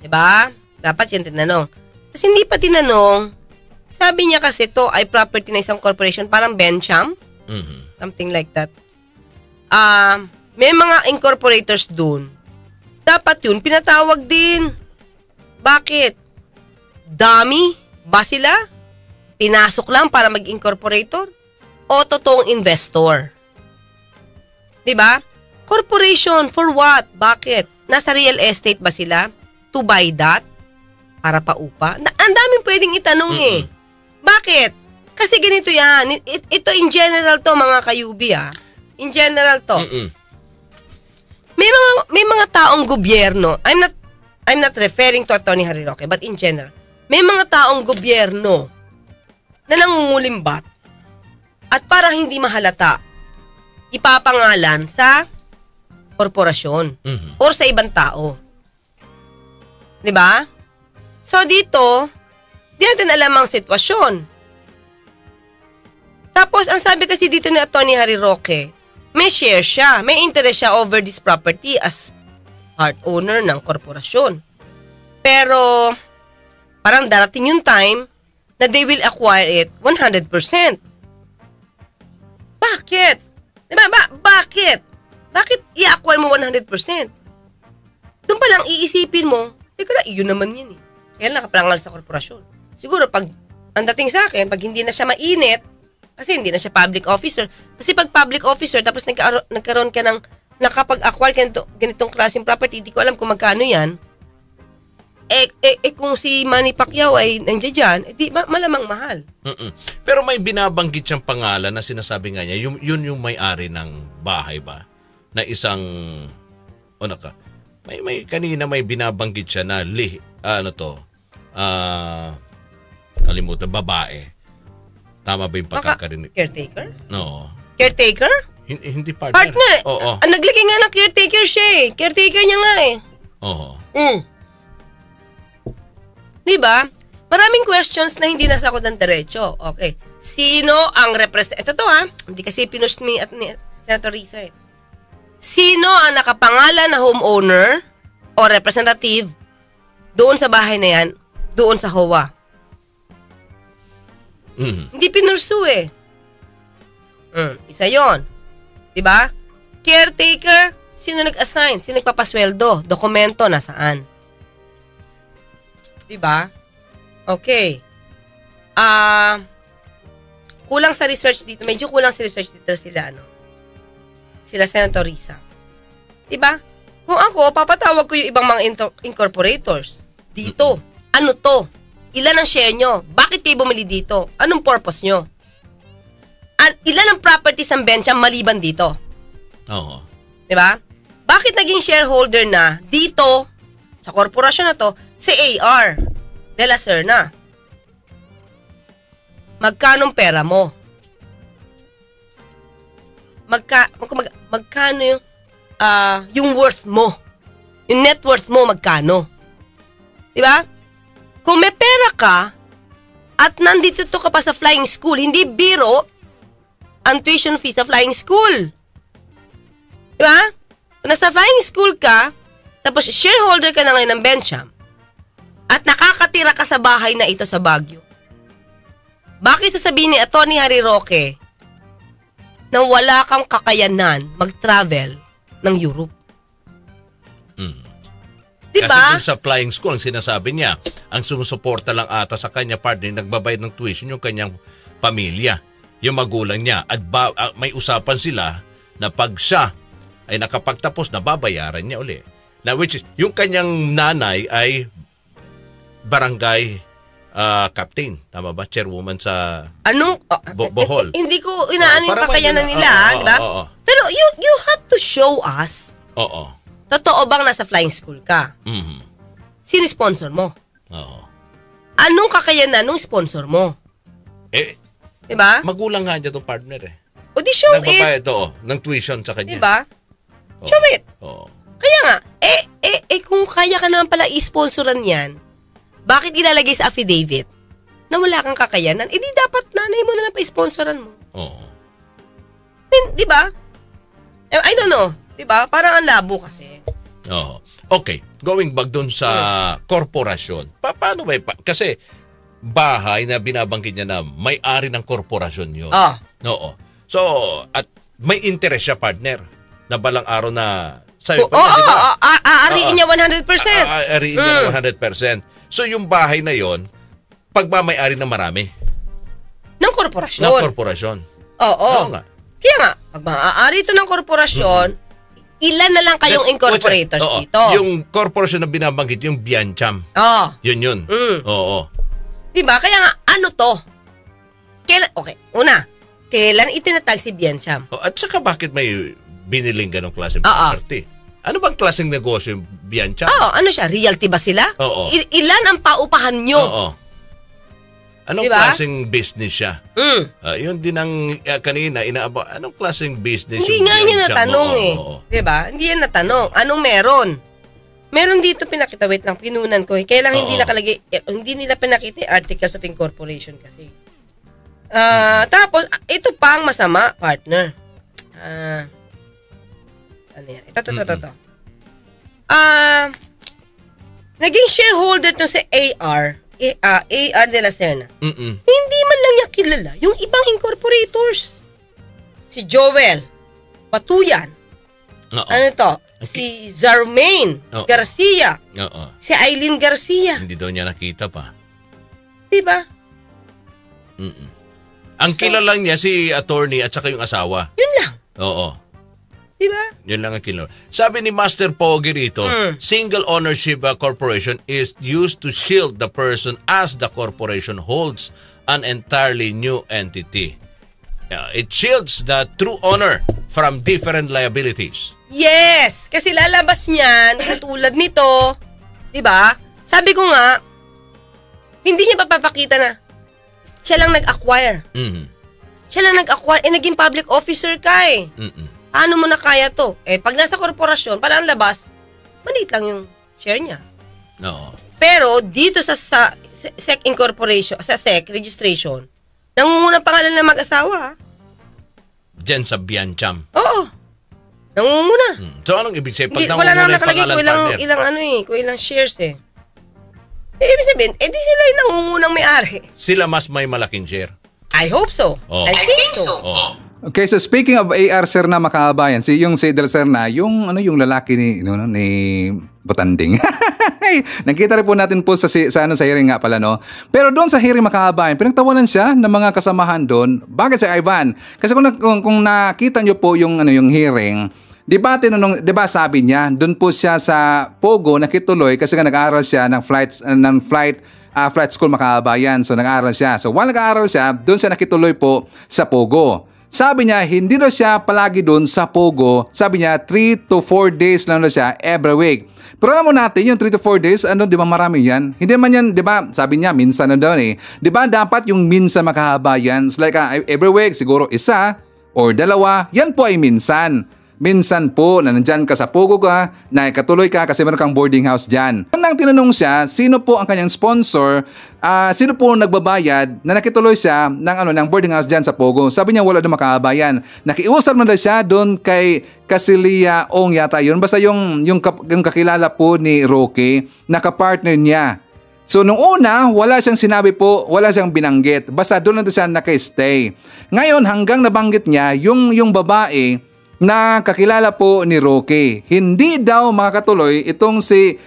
Diba? Dapat yan tinanong. Kasi hindi pa tinanong, sabi niya kasi to ay property na isang corporation, parang Bencham. Something like that. May mga incorporators dun. Dapat yun, pinatawag din. Bakit? Dummy ba sila? Pinasok lang para mag-incorporator? O totoong investor? Diba? Corporation, for what? Bakit? Nasa real estate ba sila? To buy that? Para paupa? Ang daming pwedeng itanong eh. Bakit? Kasi ganito yan. Ito in general to, mga kayubi ah. In general to. May mga taong gobyerno. I'm not referring to Atty. Harry Roque, but in general. May mga taong gobyerno na nangungulimbat at para hindi mahalata, ipapangalan sa korporasyon or sa ibang tao. 'Di ba? So dito, di natin alam ang sitwasyon. Tapos ang sabi kasi dito ni Atty. Harry Roque, may share siya, may interest siya over this property as part owner ng korporasyon. Pero parang darating yung time na they will acquire it 100%. Bakit? Diba? Bakit? Bakit i-acquire mo 100%? Doon pa lang iisipin mo, teka lang, iyon naman yan eh. Kaya nakaparangal sa korporasyon. Siguro pag, ang dating sa akin, pag hindi na siya mainit, kasi hindi na siya public officer. Kasi pag public officer, tapos nagkaroon ka ng, nakapag-acquire ka ganitong klaseng property, hindi ko alam kung magkano yan, kung si Manny Pacquiao ay nandiyan dyan, di malamang mahal. Pero may binabanggit siyang pangalan na sinasabi nga niya, yun yung may-ari ng bahay ba? Na isang, kanina may binabanggit siya na kalimutan, babae. Tama ba yung pagkakarinig? Caretaker? No. Caretaker? Hindi partner. Oo. Naglagay nga ng caretaker siya eh. Caretaker niya nga eh. Oo. Diba? Maraming questions na hindi nasagot ng diretso. Okay. Sino ang representative? Ito hindi kasi pinush ni Senator Risa eh. Sino ang nakapangalan na homeowner o representative doon sa bahay na yan, doon sa HOA? Hindi pinursu eh. Isa yon. Diba? Caretaker, sino nag-assign? Sino nagpapasweldo? Dokumento, nasaan? Diba? Okay. Kulang sa research dito. Medyo kulang sa research dito sila Senator Risa. Diba? Kung ako, papatawag ko yung ibang mga incorporators. Dito. Ano to? Ilan ang share nyo? Bakit kayo bumili dito? Anong purpose nyo? Ilan ang properties ng Bencham maliban dito? Oo. Diba? Bakit naging shareholder na dito, sa korporasyon na to, si AR de la Serna? Magkanong pera mo? Magkano yung worth mo? Yung net worth mo, magkano? Diba? Kung may pera ka, at nandito to ka pa sa flying school, hindi biro ang tuition fee sa flying school. Diba? Kung nasa flying school ka, tapos shareholder ka na ngayon ng Bencham, at nakakatira ka sa bahay na ito sa Baguio, bakit sasabihin ni Atty. Harry Roque na wala kang kakayanan mag-travel ng Europe? Diba? Kasi dun sa flying school, ang sinasabi niya, ang sumusuporta lang ata sa kanya partner, nagbabayad ng tuition yung kanyang pamilya, yung magulang niya. At may usapan sila na pag siya ay nakapagtapos na babayaran niya uli. Na which is, yung kanyang nanay ay barangay captain. Tama ba? Chairwoman sa Bohol. Hindi ko inaano yung kakayanan nila. Diba? Pero you have to show us. Oo. Totoo bang nasa flying school ka? Sino sponsor mo? Oo. Anong kakayanan ng sponsor mo? Diba? Magulang nga niya itong partner eh. O di show nagbabayad ng tuition sa kanya. Diba? Show it. Kaya nga, kung kaya ka naman pala i-sponsoran yan, bakit ilalagay sa affidavit na wala kang kakayanan? Di dapat nanay mo na lang pa-sponsoran mo. Oo. Diba? I don't know. Diba? Parang ang labo kasi. Oo. Okay. Going back dun sa korporasyon. Paano ba? Kasi bahay na binabanggit niya na may-ari ng korporasyon yun. Oo. So, at may interest siya, partner, na balang araw na sa'yo pa niya, diba? Aariin niya 100%. Aariin niya 100%. So, yung bahay na yon pagmamay-ari ng marami. Ng korporasyon. Ng korporasyon. Oo nga. Kaya nga, pag maaari ito ng korporasyon, ilan na lang kayong incorporators dito? Yung korporasyon na binabanggit, yung Biancham. Yun. Oo. Diba? Kaya nga, ano to? Kailan itinatag si Biancham? At saka bakit may biniling ganong klaseng property? Ano bang klaseng negosyo yung Biancham? Ano siya? Realty ba sila? Oo. Ilan ang paupahan nyo? Oo. Anong klaseng business siya? Yun din ang kanina, anong klaseng business hindi yung nga niya natanong Diba? Hindi yan natanong. Anong meron? Meron dito pinakita. Wait lang, pinunan ko. Kaya lang hindi nakalagay, hindi nila pinakita Articles of Incorporation kasi. Tapos, ito pang masama, partner. Ano yan? Ito. Naging shareholder to si AR A.R. de la Serna. Mm-mm. Hindi man lang niya kilala yung ibang incorporators. Si Joel Patuyan. Oo. Ano to? Si Zarmaine Oo. Garcia. Oo. Si Aileen Garcia. Hindi daw niya nakita pa. Diba? Mm-mm. Ang kilala niya si attorney at saka yung asawa. Yun lang. Oo. Diba? Yun lang ang kilala. Sabi ni Master Pogi rito, single ownership corporation is used to shield the person as the corporation holds an entirely new entity. It shields the true owner from different liabilities. Yes! Kasi lalabas niyan, katulad nito, diba? Sabi ko nga, hindi niya papapakita na siya lang nag-acquire. Mm-hmm. Siya lang nag-acquire, naging public officer ka eh. Mm-mm. Ano mo na kaya to? Pag nasa korporasyon, para ang labas, maliit lang yung share niya. No. Pero dito sa SEC incorporation, sa SEC registration, nangungunang pangalan ng mag-asawa. Diyan sa Biancham. Oo. Nangunguna. So anong ibig sabihin? Pag Wala nangunguna naman yung nakalagay pangalan kung ilang shares eh. Ibig sabihin, di sila yung nangungunang may-ari. Sila mas may malaking share. I hope so. Oh. I think so. Oh. Okay, so speaking of AR Serna makabayan, yung si Del Serna, yung lalaki ni Butanding. Nakita rin po natin po sa hearing nga pala, no. Pero doon sa hearing makabayan, pinagtawanan siya ng mga kasamahan doon. Bakit si Ivan? Kasi kung nakita niyo po yung hearing, di ba sabi niya, doon po siya sa Pogo nakituloy kasi nga nag-aaral siya ng flight school makabayan. So nag-aaral siya. So while nag-aaral siya, doon siya nakituloy po sa Pogo. Sabi niya, hindi daw siya palagi doon sa Pogo. Sabi niya, 3 to 4 days lang daw siya every week. Pero alam mo natin, yung 3 to 4 days, di ba marami yan? Hindi man yan, di ba, sabi niya, minsan na daw eh. Di ba dapat yung minsan makahaba yan? It's like every week, siguro isa or dalawa, yan po ay minsan. Minsan po na nandyan ka sa Pogo ka, na katuloy ka kasi meron kang boarding house dyan. Nang tinanong siya, sino po ang kanyang sponsor, sino po nagbabayad na nakituloy siya ng boarding house dyan sa Pogo. Sabi niya wala doon makabayan. Nakiusap na siya doon kay Casilia Ong yata yun. Basta yung kakilala po ni Roque na kapartner niya. So nung una, wala siyang sinabi po, wala siyang binanggit. Basta doon lang siya naka-stay. Ngayon hanggang nabanggit niya yung babae na kakilala po ni Roque. Hindi daw makakatuloy itong si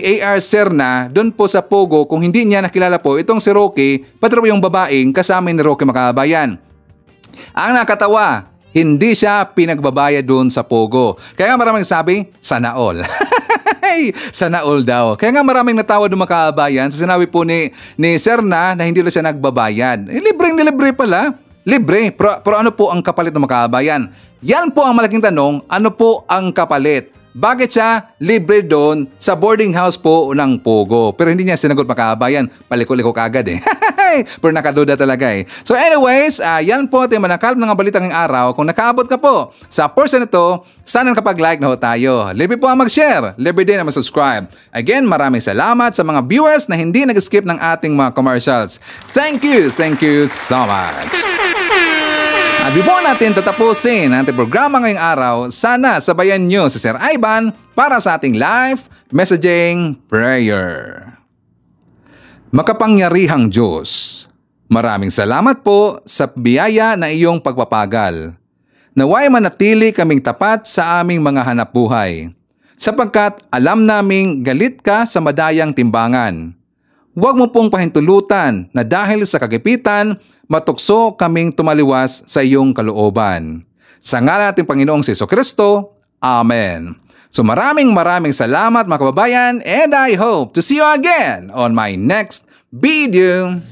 AR Serna doon po sa Pogo kung hindi niya nakilala po itong si Roque, pati yung babaeng kasama ni Roque makabayan. Ang nakatawa, hindi siya pinagbabayad doon sa Pogo. Kaya nga maraming sabi, sana all. Sana all daw. Kaya nga maraming natawa doon makabayan sa sinabi po ni Serna na hindi siya nagbabayad. Libreng-libre pala. Libre, pero ano po ang kapalit ng makabayan? Yan po ang malaking tanong, ano po ang kapalit? Bakit siya libre doon sa boarding house po ng Pogo? Pero hindi niya sinagot makabayan, paliko-liko kaagad eh. Pero nakaduda talaga eh. So anyways, yan po ating manakalap ng balitang ng araw. Kung nakaabot ka po sa portion nito, sana nakapag-like na ho tayo. Libre po ang mag-share, libre din ang mag-subscribe. Again, maraming salamat sa mga viewers na hindi nag-skip ng ating mga commercials. Thank you so much. At before natin tatapusin ang ating programa ngayong araw, sana sabayan nyo si Sir Ivan para sa ating live messaging prayer. Makapangyarihang Diyos, maraming salamat po sa biyaya na iyong pagpapagal. Naway manatili kaming tapat sa aming mga hanapbuhay, sapagkat alam naming galit ka sa madayang timbangan. Huwag mo pong pahintulutan na dahil sa kagipitan, matukso kaming tumaliwas sa iyong kalooban. Sa ngalan nating Panginoong Jesucristo, Amen. So maraming salamat mga kababayan, and I hope to see you again on my next video.